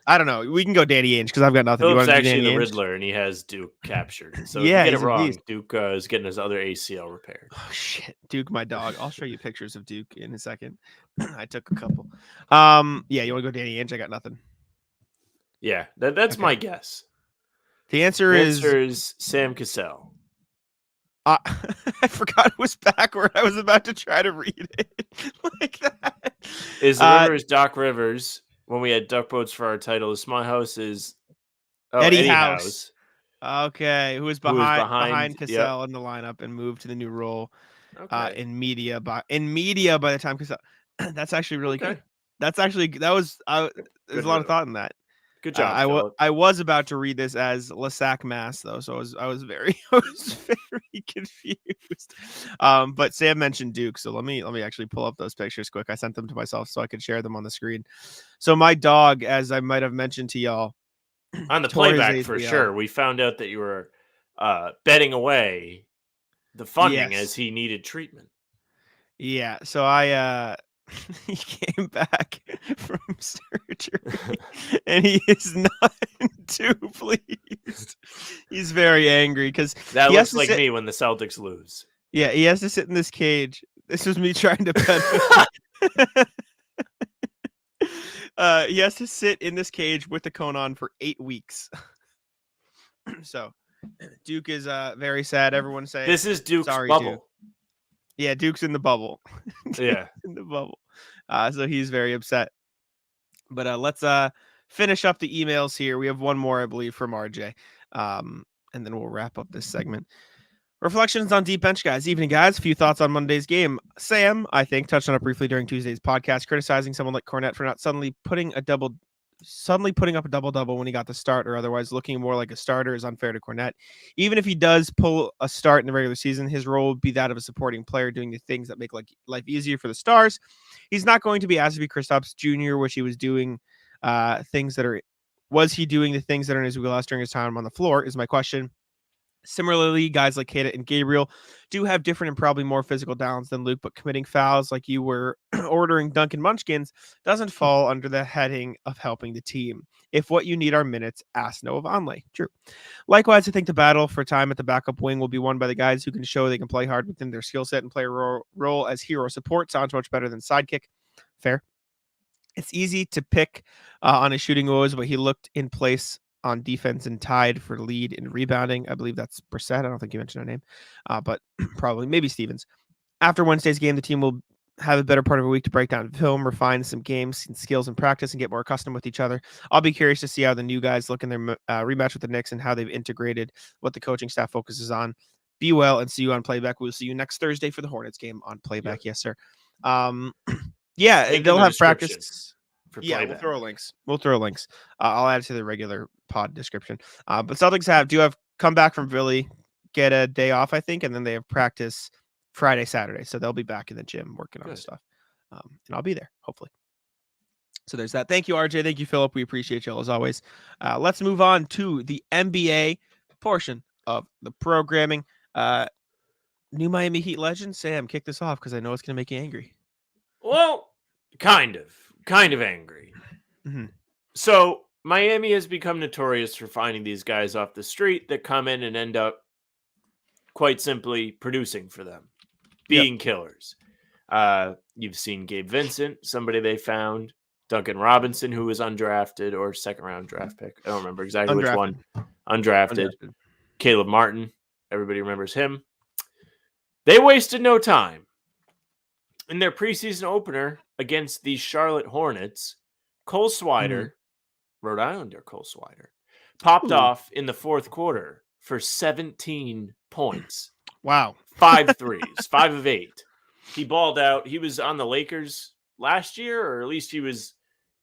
I don't know. We can go Danny Ainge because I've got nothing. Philip's actually the Riddler, and he has Duke captured. So yeah, if you get it wrong, Duke is getting his other ACL repaired. Oh shit, Duke, my dog. I'll show you pictures of Duke in a second. I took a couple. Yeah, you want to go Danny Ainge? I got nothing. Yeah, that's my guess. The answer is Sam Cassell. I forgot it was backward. I was about to try to read it like that. Is the river is Doc Rivers? When we had duck boats for our title, the small house is Eddie House. Okay, who was behind Cassell in the lineup and moved to the new role in media by the time Cassell. That's actually really good. There's a lot of thought in that. Good job. I was about to read this as Lasac Mass though, so I was very confused. But Sam mentioned Duke, so let me actually pull up those pictures quick. I sent them to myself so I could share them on the screen. So my dog, as I might have mentioned to y'all, on the playback for sure, we found out that you were betting away the funding as he needed treatment. Yeah, so he came back from surgery and he is not too pleased. He's very angry because that looks like me when the Celtics lose. Yeah, he has to sit in this cage. This was me trying to pet him. He has to sit in this cage with the cone on for 8 weeks. So Duke is very sad. Everyone say this is Duke's sorry, bubble. Duke. Yeah, Duke's in the bubble. Yeah. In the bubble. So he's very upset. But let's finish up the emails here. We have one more, I believe, from RJ. And then we'll wrap up this segment. Reflections on deep bench, guys. Evening, guys. A few thoughts on Monday's game. Sam, I think, touched on it briefly during Tuesday's podcast, criticizing someone like Kornet for not suddenly putting up a double-double when he got the start, or otherwise looking more like a starter is unfair to Kornet. Even if he does pull a start in the regular season, his role would be that of a supporting player doing the things that make life easier for the stars. He's not going to be asked to be Kristaps Jr., which he was doing was he doing the things that are in his wheelhouse during his time on the floor is my question. Similarly, guys like Queta and Gabriel do have different and probably more physical downs than Luke, but committing fouls like you were ordering Duncan Munchkins doesn't fall under the heading of helping the team. If what you need are minutes, ask Noah Vonleh. True. Likewise, I think the battle for time at the backup wing will be won by the guys who can show they can play hard within their skill set and play a role as hero support. Sounds much better than sidekick. Fair. It's easy to pick on his shooting woes, but he looked in place on defense and tied for lead in rebounding. I believe that's Brissett. I don't think you mentioned her name, but probably maybe Stevens. After Wednesday's game, the team will have a better part of a week to break down film, refine some games and skills and practice, and get more accustomed with each other. I'll be curious to see how the new guys look in their rematch with the Knicks and how they've integrated what the coaching staff focuses on. Be well and see you on playback. We'll see you next Thursday for the Hornets game on playback. Yep. Yes, sir. Yeah, they'll have practice. Yeah, we'll throw links. I'll add it to the regular pod description. But Celtics do have come back from Philly, get a day off, I think, and then they have practice Friday, Saturday. So they'll be back in the gym working on stuff. And I'll be there, hopefully. So there's that. Thank you, RJ. Thank you, Philip. We appreciate y'all as always. Let's move on to the NBA portion of the programming. New Miami Heat legend, Sam, kick this off because I know it's going to make you angry. Well, kind of angry. Mm-hmm. So Miami has become notorious for finding these guys off the street that come in and end up quite simply producing for them, being killers. You've seen Gabe Vincent, somebody they found, Duncan Robinson, who was undrafted or second round draft pick. I don't remember exactly which one. Undrafted. Caleb Martin. Everybody remembers him. They wasted no time. In their preseason opener against the Charlotte Hornets, Cole Swider, Rhode Islander Cole Swider, popped off in the fourth quarter for 17 points. Wow. 5 threes, 5 of 8. He balled out. He was on the Lakers last year, or at least he was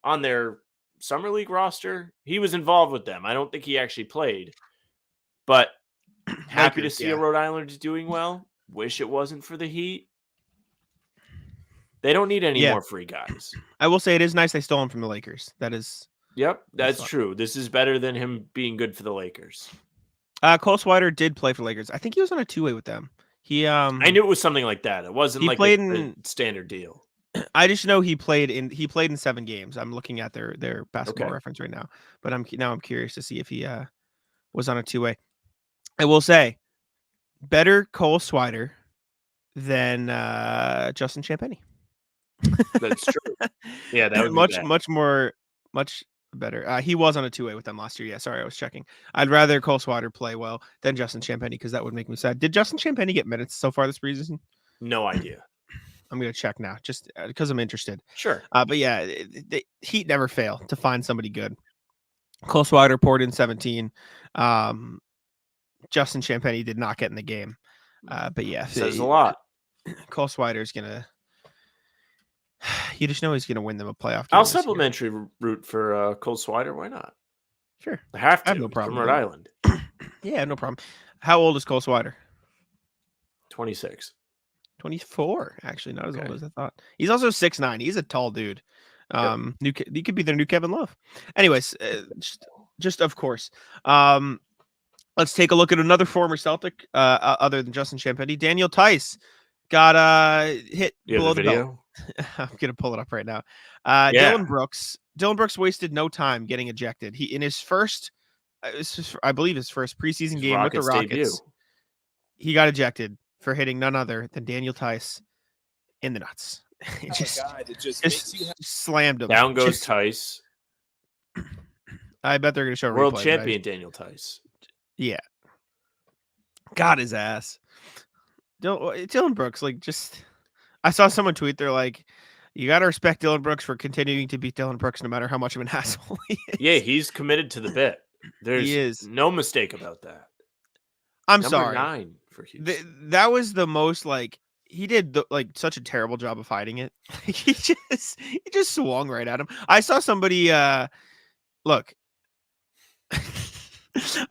on their summer league roster. He was involved with them. I don't think he actually played, but happy to see a Rhode Islander doing well. Wish it wasn't for the Heat. They don't need any more free guys. I will say it is nice they stole him from the Lakers. That is. Yep, that's true. This is better than him being good for the Lakers. Cole Swider did play for Lakers. I think he was on a two-way with them. I knew it was something like that. It wasn't like a standard deal. I just know he played in 7 games. I'm looking at their basketball reference right now, but I'm curious to see if he was on a two-way. I will say, better Cole Swider than Justin Champagnie. That's true. Yeah, that would much better. He was on a two-way with them last year. Yeah, sorry, I was checking. I'd rather Cole Swider play well than Justin Champagnie because that would make me sad. Did Justin Champagnie get minutes so far this preseason? No idea. I'm gonna check now, just because I'm interested. Sure. But yeah, the Heat never fail to find somebody good. Cole Swider poured in 17. Justin Champagnie did not get in the game. But yeah, says a lot. Cole Swider is gonna. You just know he's going to win them a playoff game. I'll supplementary root for Cole Swider. Why not? Sure. I have to. I have no problem. From Rhode Island. Yeah, no problem. How old is Cole Swider? 26. 24, actually. Not as old as I thought. He's also 6'9". He's a tall dude. He could be their new Kevin Love. Anyways, just of course. Let's take a look at another former Celtic, other than Justin Champagnie. Daniel Tice got hit below the belt. I'm gonna pull it up right now. Dillon Brooks wasted no time getting ejected. He in his first, I believe his first preseason game with the Rockets, he got ejected for hitting none other than Daniel Tice in the nuts. It just slammed him. Down goes Tice. I bet they're gonna show world replay, champion Daniel Tice. Yeah, got his ass. Dillon Brooks, like, just I saw someone tweet, they're like, you got to respect Dillon Brooks for continuing to beat Dillon Brooks no matter how much of an asshole he is. Yeah, he's committed to the bit. There's He is. no mistake about that. I'm Number sorry. 9 for Houston. That was the most, like, he did like such a terrible job of hiding it. Like, he just swung right at him. I saw somebody look.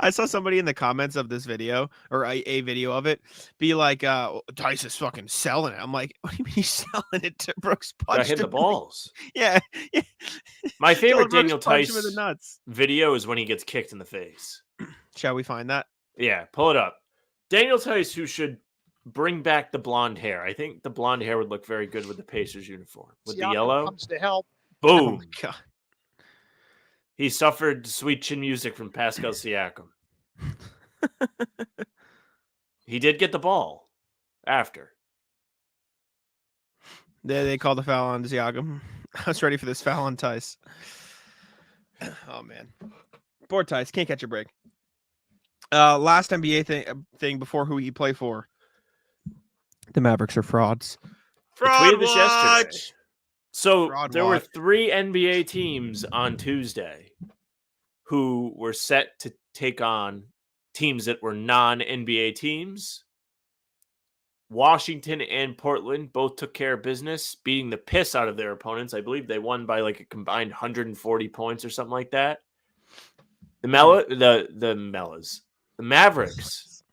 I saw somebody in the comments of this video or a video of it be like, Tice is fucking selling it. I'm like, what do you mean he's selling it to Brooks? Got hit the balls. Yeah. My favorite Dillon Daniel Brooks punched him in Tice the nuts. video is when he gets kicked in the face. Shall we find that? Yeah, pull it up. Daniel Tice, who should bring back the blonde hair. I think the blonde hair would look very good with the Pacers uniform. With the yellow. Comes to help. Boom. Oh my God. He suffered sweet chin music from Pascal Siakam. He did get the ball after. They called the foul on Siakam. I was ready for this foul on Tice. Oh, man. Poor Tice. Can't catch a break. Last NBA thing before who he play for. The Mavericks are frauds. I tweeted this yesterday. So Fraud there were watch. 3 NBA teams on Tuesday who were set to take on teams that were non-NBA teams. Washington and Portland both took care of business, beating the piss out of their opponents. I believe they won by like a combined 140 points or something like that. The Mavericks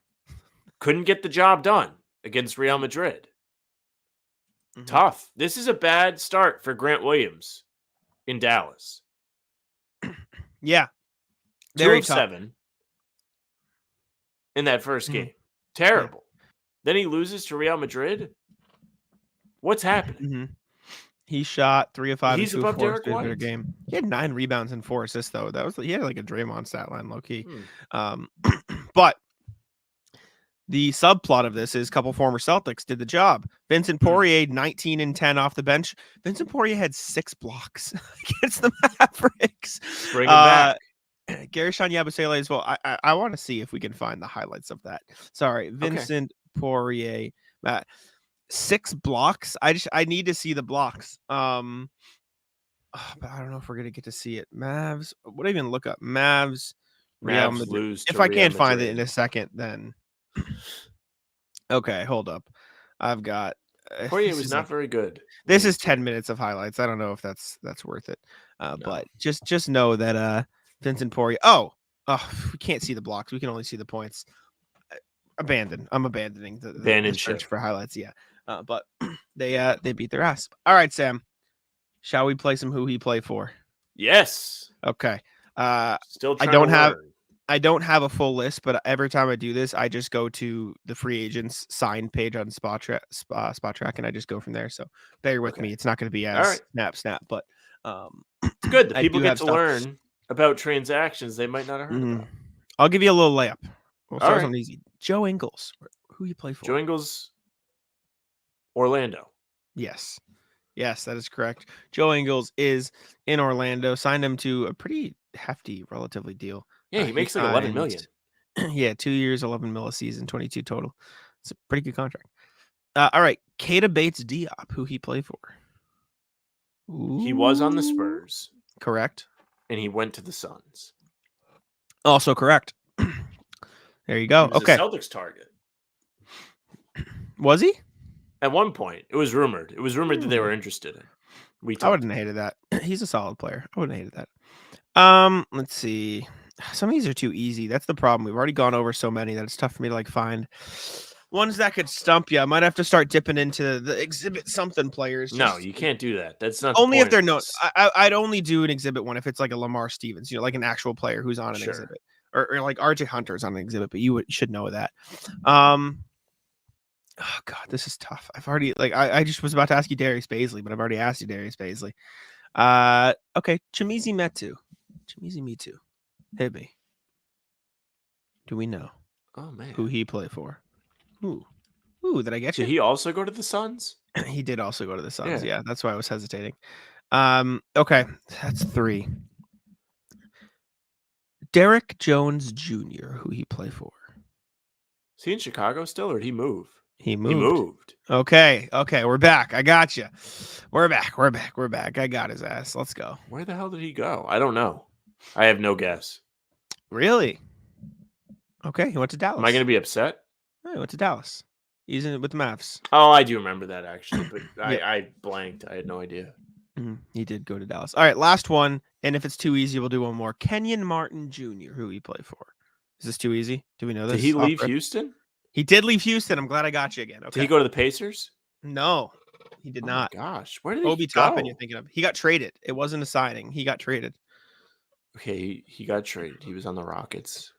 couldn't get the job done against Real Madrid. Mhm. Tough. This is a bad start for Grant Williams in Dallas. Yeah. 2 Very of tough. 7 in that first Mhm. game. Terrible. Then he loses to Real Madrid. What's happening? Mm-hmm. He shot 3 of 5. He's and 2 of above 4 Derrick in their White? game. He had 9 rebounds and 4 assists though. He had like a Draymond stat line, low key. But the subplot of this is a couple former Celtics did the job. Vincent Poirier, 19 and 10 off the bench. Vincent Poirier had 6 blocks against the Mavericks. Bring him back. Gershon Yabusele as well. I want to see if we can find the highlights of that. Sorry, Vincent Poirier, 6 blocks. I need to see the blocks. But I don't know if we're gonna get to see it. Mavs. What do I even look up? Mavs. Real Mavs Madrid. lose to If I Real can't find it Madrid. in a second, then okay, hold up. I've got. Poirier this was is not like- very good. This is 10 minutes of highlights. I don't know if that's worth it. But just know that Vincent Poirier. Oh, we can't see the blocks. We can only see the points. Abandon. I'm abandoning the Abandon search ship. for highlights. Yeah. But they beat their ass. All right, Sam. Shall we play some who he play for? Yes. Okay. Still I trying don't to have- learn. I don't have a full list, but every time I do this, I just go to the free agents signed page on Spot Track, and I just go from there. So bear with Okay. me; it's not going to be All as right. snap, but It's good. The I people do get have to stuff. learn about transactions they might not have heard about. I'll give you a little layup. We'll All start right. something easy. Joe Ingles, who you play for? Joe Ingles, Orlando. Yes, that is correct. Joe Ingles is in Orlando. Signed him to a pretty hefty, relatively deal. Yeah, he makes like 11 signed- million. Yeah, 2 years, 11 mil a season, 22 total. It's a pretty good contract. All right, Keita Bates Diop, who he play for? He was on the Ooh. Spurs Correct. and he went to the Suns. Also correct. There you go. He was Okay. a Celtics target. Was he? At one point, it was rumored. It was rumored that they were interested in. We I talked. wouldn't have hated that. He's a solid player. I wouldn't have hated that. Let's see. Some of these are too easy. That's the problem. We've already gone over so many that it's tough for me to like find ones that could stump you. I might have to start dipping into the exhibit something players. No, just- you can't do that. That's not the only if point they're of known. this. I'd only do an exhibit one if it's like a Lamar Stevens, like an actual player who's on an Sure. exhibit, or like RJ Hunter's on an exhibit. But you should know that. Oh God, this is tough. I've already I just was about to ask you Darius Baisley, but I've already asked you Darius Baisley. Okay, Chimizi Metu. Hit me. Do we know Oh man, who he played for? Ooh, did I get you? did he also go to the Suns? He did also go to the Suns. Yeah. Yeah, that's why I was hesitating. Okay, that's 3. Derrick Jones Jr., who he play for? Is he in Chicago still, or did he move? He He moved. moved. Okay. We're back. I got you. We're back. I got his ass. Let's go. Where the hell did he go? I don't know. I have no guess. Really? Okay. He went to Dallas. Am I going to be upset? No, he went to Dallas. He's in it with the Mavs. Oh, I do remember that actually, but Yeah. I blanked. I had no idea. He did go to Dallas. All right, last one. And if it's too easy, we'll do one more. Kenyon Martin Jr., who he played for. Is this too easy? Do we know this? Did he leave Houston? He did leave Houston. I'm glad I got you again. Okay. Did he go to the Pacers? No, he did not. Oh my gosh, where did he Obi go? Toppin, you're thinking of. He got traded. It wasn't a signing. He got traded. Okay, he got traded. He was on the Rockets.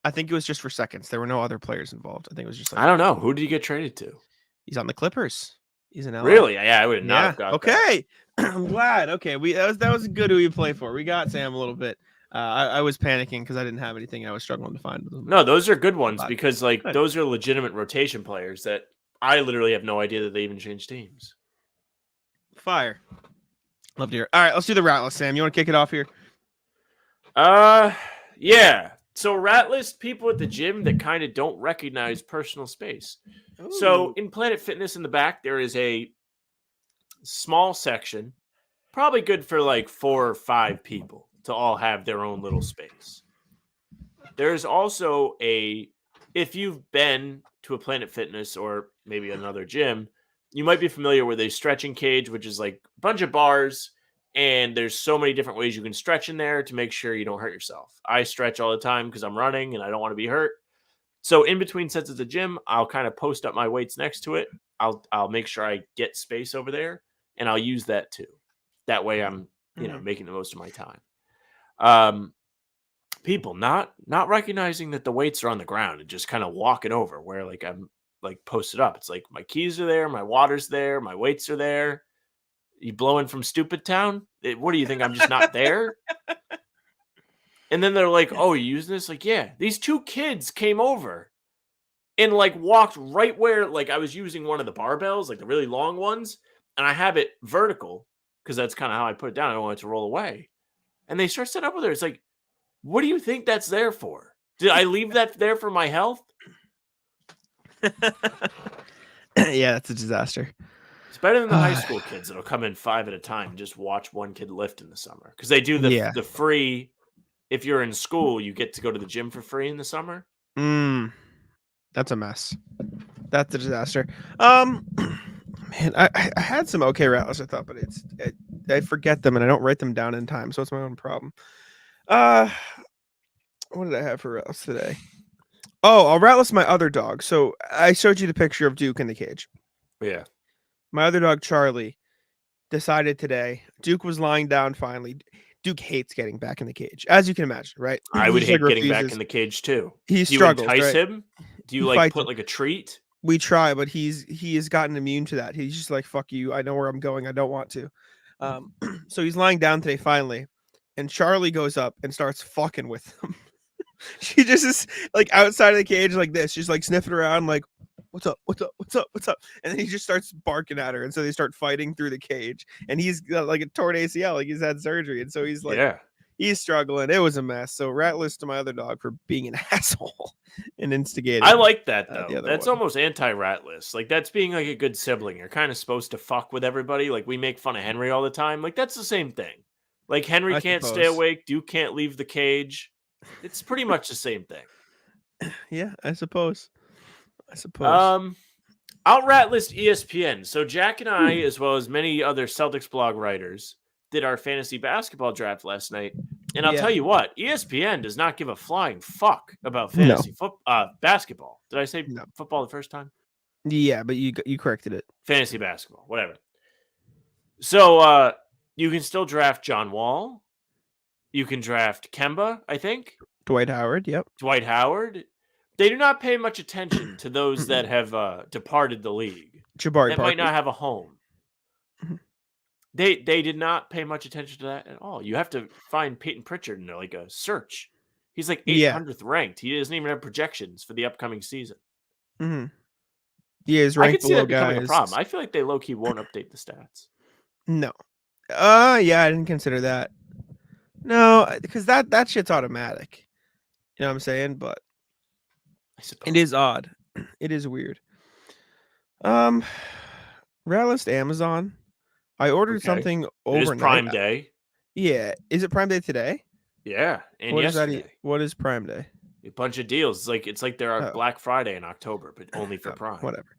I think it was just for seconds. There were no other players involved. I think it was just like I don't know. Who did he get traded to? he's on the Clippers. He's in LA. Really? Yeah, I would not have got that. Okay. I'm glad. Okay, that was good who you play for. We got Sam a little bit. I was panicking because I didn't have anything. I was struggling to find them. No, those are good ones But- because like Good. those are legitimate rotation players that I literally have no idea that they even changed teams. Fire. Love to hear. All right, let's do the rat list, Sam. You want to kick it off here? Yeah. So rat list people at the gym that kind of don't recognize personal space. So in Planet Fitness in the back, there is a small section, probably good for like 4 or 5 people to all have their own little space. There's also if you've been to a Planet Fitness or maybe another gym, you might be familiar with a stretching cage, which is like a bunch of bars. And there's so many different ways you can stretch in there to make sure you don't hurt yourself. I stretch all the time because I'm running and I don't want to be hurt. So in between sets of the gym, I'll kind of post up my weights next to it. I'll make sure I get space over there, and I'll use that too. That way I'm, making the most of my time. People not recognizing that the weights are on the ground and just kind of walking over where like I'm like posted up. It's like my keys are there, my water's there, my weights are there. You blowing from Stupid Town? What do you think? I'm just not there? And then they're like, oh, you using this? Like, yeah. These 2 kids came over and like walked right where like I was using one of the barbells, like the really long ones, and I have it vertical because that's kind of how I put it down. I don't want it to roll away. And they start setting up with her. It's like, what do you think that's there for? Did I leave that there for my health? Yeah, that's a disaster. It's better than the high school kids that'll come in 5 at a time and just watch one kid lift in the summer. Because they do the free, if you're in school, you get to go to the gym for free in the summer. That's a mess. That's a disaster. Man, I had some okay rattlers, I thought, but I forget them and I don't write them down in time, so it's my own problem. What did I have for rattles today? Oh, I'll rattless my other dog. So I showed you the picture of Duke in the cage. Yeah. My other dog, Charlie, decided today. Duke was lying down finally. Duke hates getting back in the cage, as you can imagine, right? I would He hate just, getting back in the cage too. He Do you struggles, entice right? him? Do you He like fights put him. like a treat? We try, but he has gotten immune to that. He's just like, fuck you. I know where I'm going. I don't want to. So he's lying down today finally, and Charlie goes up and starts fucking with him. She just is like outside of the cage like this. She's like sniffing around like, what's up? What's up? What's up? What's up? And then he just starts barking at her. And so they start fighting through the cage. And he's got like a torn ACL, like he's had surgery. And so he's like, he's struggling. It was a mess. So rat list to my other dog for being an asshole and instigating. I like that though. That's one. almost anti-rat list. Like that's being like a good sibling. You're kind of supposed to fuck with everybody. Like we make fun of Henry all the time. Like that's the same thing. Like Henry can't stay awake. Duke can't leave the cage. It's pretty much the same thing. Yeah, I suppose. I'll rat list ESPN. So Jack and I, as well as many other Celtics blog writers, did our fantasy basketball draft last night. And I'll tell you what, ESPN does not give a flying fuck about fantasy basketball. Did I say football the first time? Yeah, but you corrected it. Fantasy basketball, whatever. So you can still draft John Wall. You can draft Kemba, I think. Dwight Howard, yep. Dwight Howard. They do not pay much attention to those that have departed the league. Jabari that Parker. might not have a home. They did not pay much attention to that at all. You have to find Payton Pritchard in like a search. He's like 800th ranked. He doesn't even have projections for the upcoming season. Mm-hmm. Yeah, he's ranked I could see that below becoming guys. a problem. I feel like they low-key won't update the stats. No. Yeah, I didn't consider that. No, because that shit's automatic. You know what I'm saying? But it is odd. It is weird. Rat list Amazon. I ordered Okay. something It overnight. is Prime Day. Yeah. Is it Prime Day today? Yeah, and What is that? yesterday. What is Prime Day? A bunch of deals. It's like there are Oh. Black Friday in October, but only for Okay, Prime. whatever.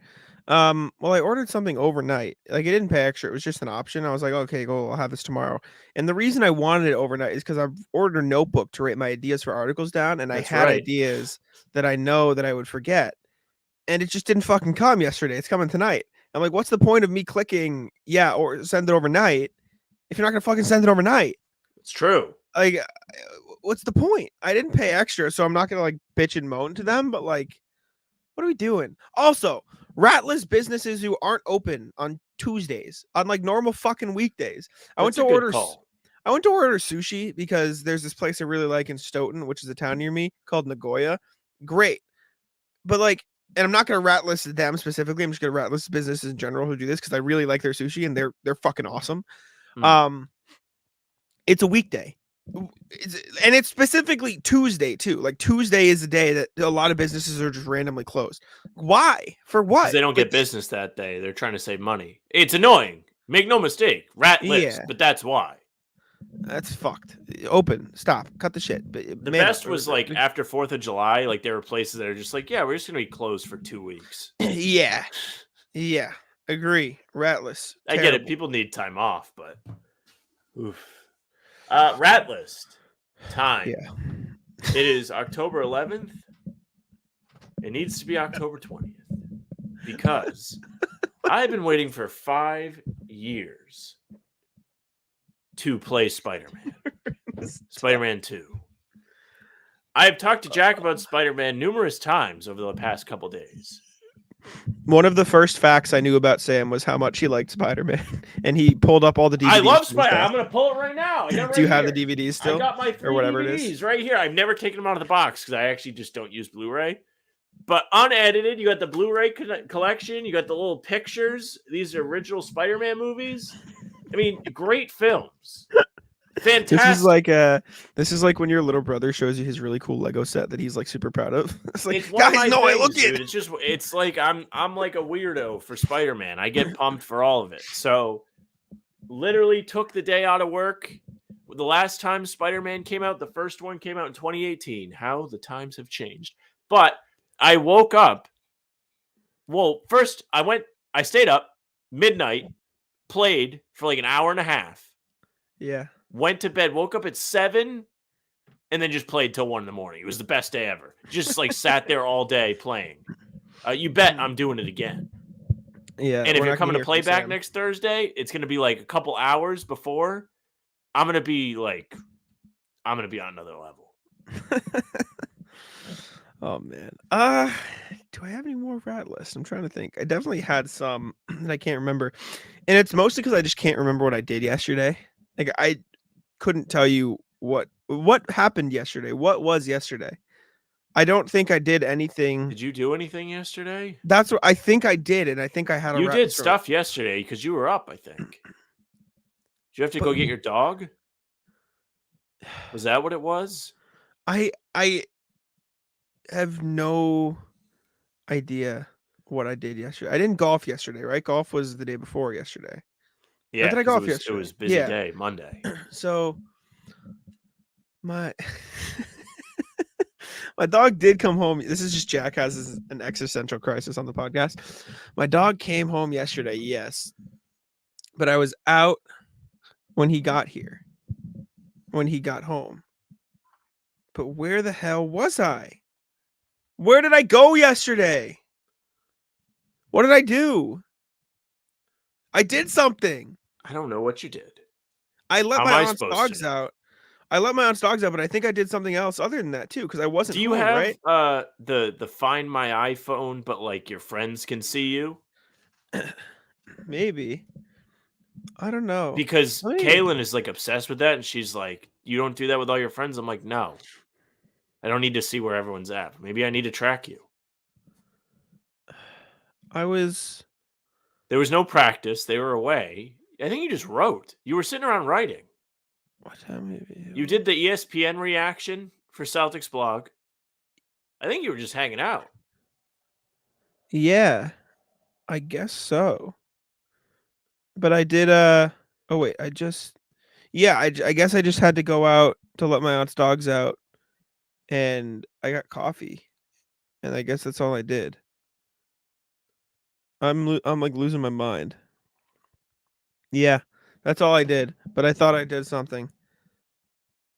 Well, I ordered something overnight. Like it didn't pay extra. It was just an option. I was like, okay, cool, I'll have this tomorrow. And the reason I wanted it overnight is because I've ordered a notebook to write my ideas for articles down, and That's I had right. ideas that I know that I would forget. And it just didn't fucking come yesterday. It's coming tonight. I'm like, what's the point of me clicking or send it overnight if you're not gonna fucking send it overnight? It's true. Like, what's the point? I didn't pay extra, so I'm not gonna like bitch and moan to them, but like, what are we doing? Also, ratless businesses who aren't open on Tuesdays, on like normal fucking weekdays. I went to order sushi because there's this place I really like in Stoughton, which is a town near me called Nagoya. Great. But like, and I'm not gonna rat list them specifically. I'm just gonna rat list businesses in general who do this because I really like their sushi and they're fucking awesome. It's a weekday. And it's specifically Tuesday too. Like Tuesday is the day that a lot of businesses are just randomly closed. Why? For what? Because they don't get business that day. They're trying to save money. It's annoying. Make no mistake. Rat list, but that's why. That's fucked. Open. Stop. Cut the shit. The best was like after 4th of July, like there were places that are just like, yeah, we're just gonna be closed for 2 weeks. Yeah. Agree. Ratless. I get it. People need time off, but oof. Rat list time. Yeah. It is October 11th. It needs to be October 20th because I've been waiting for 5 years to play Spider-Man. Spider-Man 2. I've talked to Jack about Spider-Man numerous times over the past couple days. One of the first facts I knew about Sam was how much he liked Spider-Man, and he pulled up all the DVDs. I love Spider-Man. I'm going to pull it right now. Do you have the DVDs still? I got my 3 DVDs right here. I've never taken them out of the box because I actually just don't use Blu-ray. But unedited, you got the Blu-ray collection. You got the little pictures. These are original Spider-Man movies. I mean, great films. Fantastic. This is like when your little brother shows you his really cool Lego set that he's like super proud of. It's like, it's guys, no, I look at it. It's like I'm like a weirdo for Spider-Man. I get pumped for all of it. So literally took the day out of work. The last time Spider-Man came out, the first one came out in 2018. How the times have changed. But I woke up. Well, first I stayed up midnight, played for like an hour and a half. Yeah. Went to bed, woke up at 7, and then just played till 1 in the morning. It was the best day ever. Just like sat there all day playing. You bet I'm doing it again. Yeah. And if you're coming to play back next Thursday, it's going to be like a couple hours before. I'm going to be on another level. Oh man. Do I have any more rat lists? I'm trying to think. I definitely had some that I can't remember. And it's mostly because I just can't remember what I did yesterday. Like I couldn't tell you what happened yesterday. What was yesterday? I don't think I did anything. Did you do anything yesterday? That's what I think I did, and I think I had a. You did stuff yesterday because you were up, I think. Did you have to go get your dog? Was that what it was? I have no idea what I did yesterday. I didn't golf yesterday, right? Golf was the day before yesterday. Yeah, did I golf yesterday? It was busy day, Monday. So my dog did come home. This is just Jack has an existential crisis on the podcast. My dog came home yesterday, yes. But I was out when he got here. When he got home. But where the hell was I? Where did I go yesterday? What did I do? I did something. I don't know what you did. I let my aunt's dogs out. But I think I did something else other than that too, because I wasn't. Do you home, have right? the Find My iPhone, but like your friends can see you? Maybe. I don't know. Because Kaylin is like obsessed with that, and she's like, "You don't do that with all your friends." I'm like, "No, I don't need to see where everyone's at. Maybe I need to track you." There was no practice. They were away. I think you just wrote. You were sitting around writing. What time maybe? You did the ESPN reaction for Celtics blog. I think you were just hanging out. Yeah. I guess so. But I did. Oh wait, I guess I just had to go out to let my aunt's dogs out, and I got coffee, and I guess that's all I did. I'm like losing my mind. Yeah, that's all I did. But I thought I did something.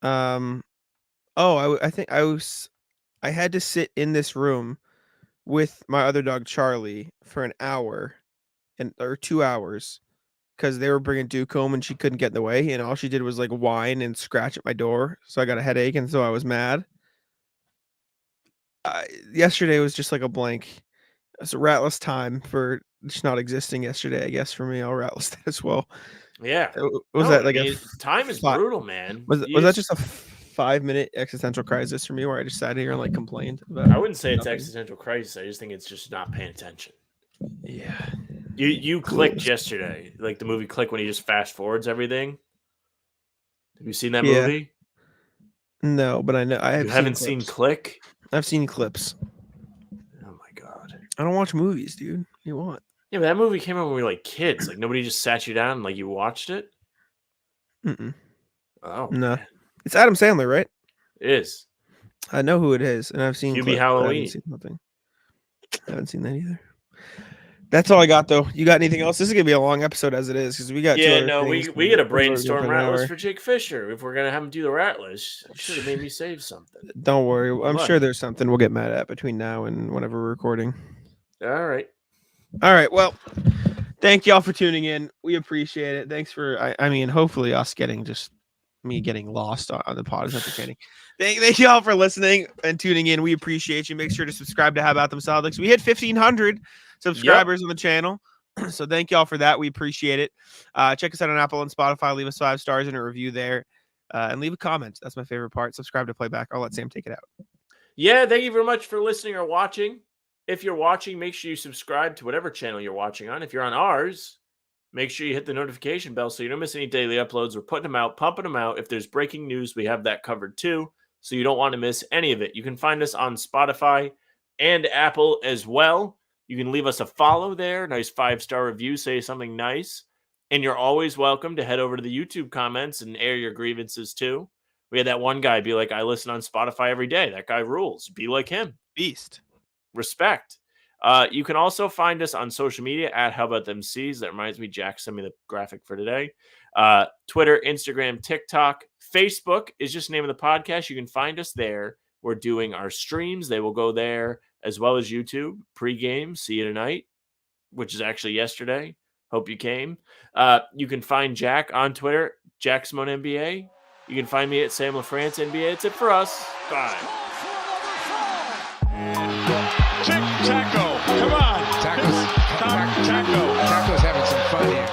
I think I had to sit in this room with my other dog Charlie for an hour or 2 hours because they were bringing Duke home and she couldn't get in the way, and all she did was like whine and scratch at my door, so I got a headache, and so I was mad. Yesterday was just like a blank. It's a ratless time for just not existing yesterday, I guess, for me. I'll ratless that as well. Yeah. Time is brutal, man. Was that just a 5-minute existential crisis for me where I just sat here and like complained about I wouldn't say it's existential crisis. I just think it's just not paying attention. Yeah. You clicked yesterday, like the movie Click when he just fast forwards everything. Have you seen that movie? No, but I know I have. You haven't seen Click? I've seen clips. Oh my god! I don't watch movies, dude. What do you want? Yeah, but that movie came out when we were like kids. Like nobody just sat you down and like you watched it. Mm-mm. Oh no, man. It's Adam Sandler, right? It is. I know who it is, and I've seen QB Halloween. I haven't seen nothing. I haven't seen that either. That's all I got, though. You got anything else? This is gonna be a long episode as it is because we got. We got to brainstorm rat list for Jake Fisher if we're gonna have him do the rat list. You should have made me save something. Don't worry, I'm sure there's something we'll get mad at between now and whenever we're recording. All right. Well, thank y'all for tuning in. We appreciate it. Thanks for. I mean, hopefully, us getting lost on the pod is entertaining. Thank you all for listening and tuning in. We appreciate you. Make sure to subscribe to How About Them Celtics. We hit 1,500 subscribers on the channel. So thank y'all for that. We appreciate it. Check us out on Apple and Spotify. Leave us 5 stars and a review there. And leave a comment. That's my favorite part. Subscribe to Playback. I'll let Sam take it out. Yeah, thank you very much for listening or watching. If you're watching, make sure you subscribe to whatever channel you're watching on. If you're on ours, make sure you hit the notification bell so you don't miss any daily uploads. We're putting them out, pumping them out. If there's breaking news, we have that covered too, so you don't want to miss any of it. You can find us on Spotify and Apple as well. You can leave us a follow there, nice 5-star review, say something nice. And you're always welcome to head over to the YouTube comments and air your grievances too. We had that one guy be like, I listen on Spotify every day. That guy rules. Be like him. Beast. Respect. You can also find us on social media at How About Them C's. That reminds me, Jack sent me the graphic for today. Twitter, Instagram, TikTok, Facebook is just the name of the podcast. You can find us there. We're doing our streams. They will go there as well as YouTube. Pre-game, see you tonight, which is actually yesterday. Hope you came. You can find Jack on Twitter, Jack Simone NBA. You can find me at Sam LaFrance NBA. That's it for us. Bye. Taco, come on. Taco's having some fun here.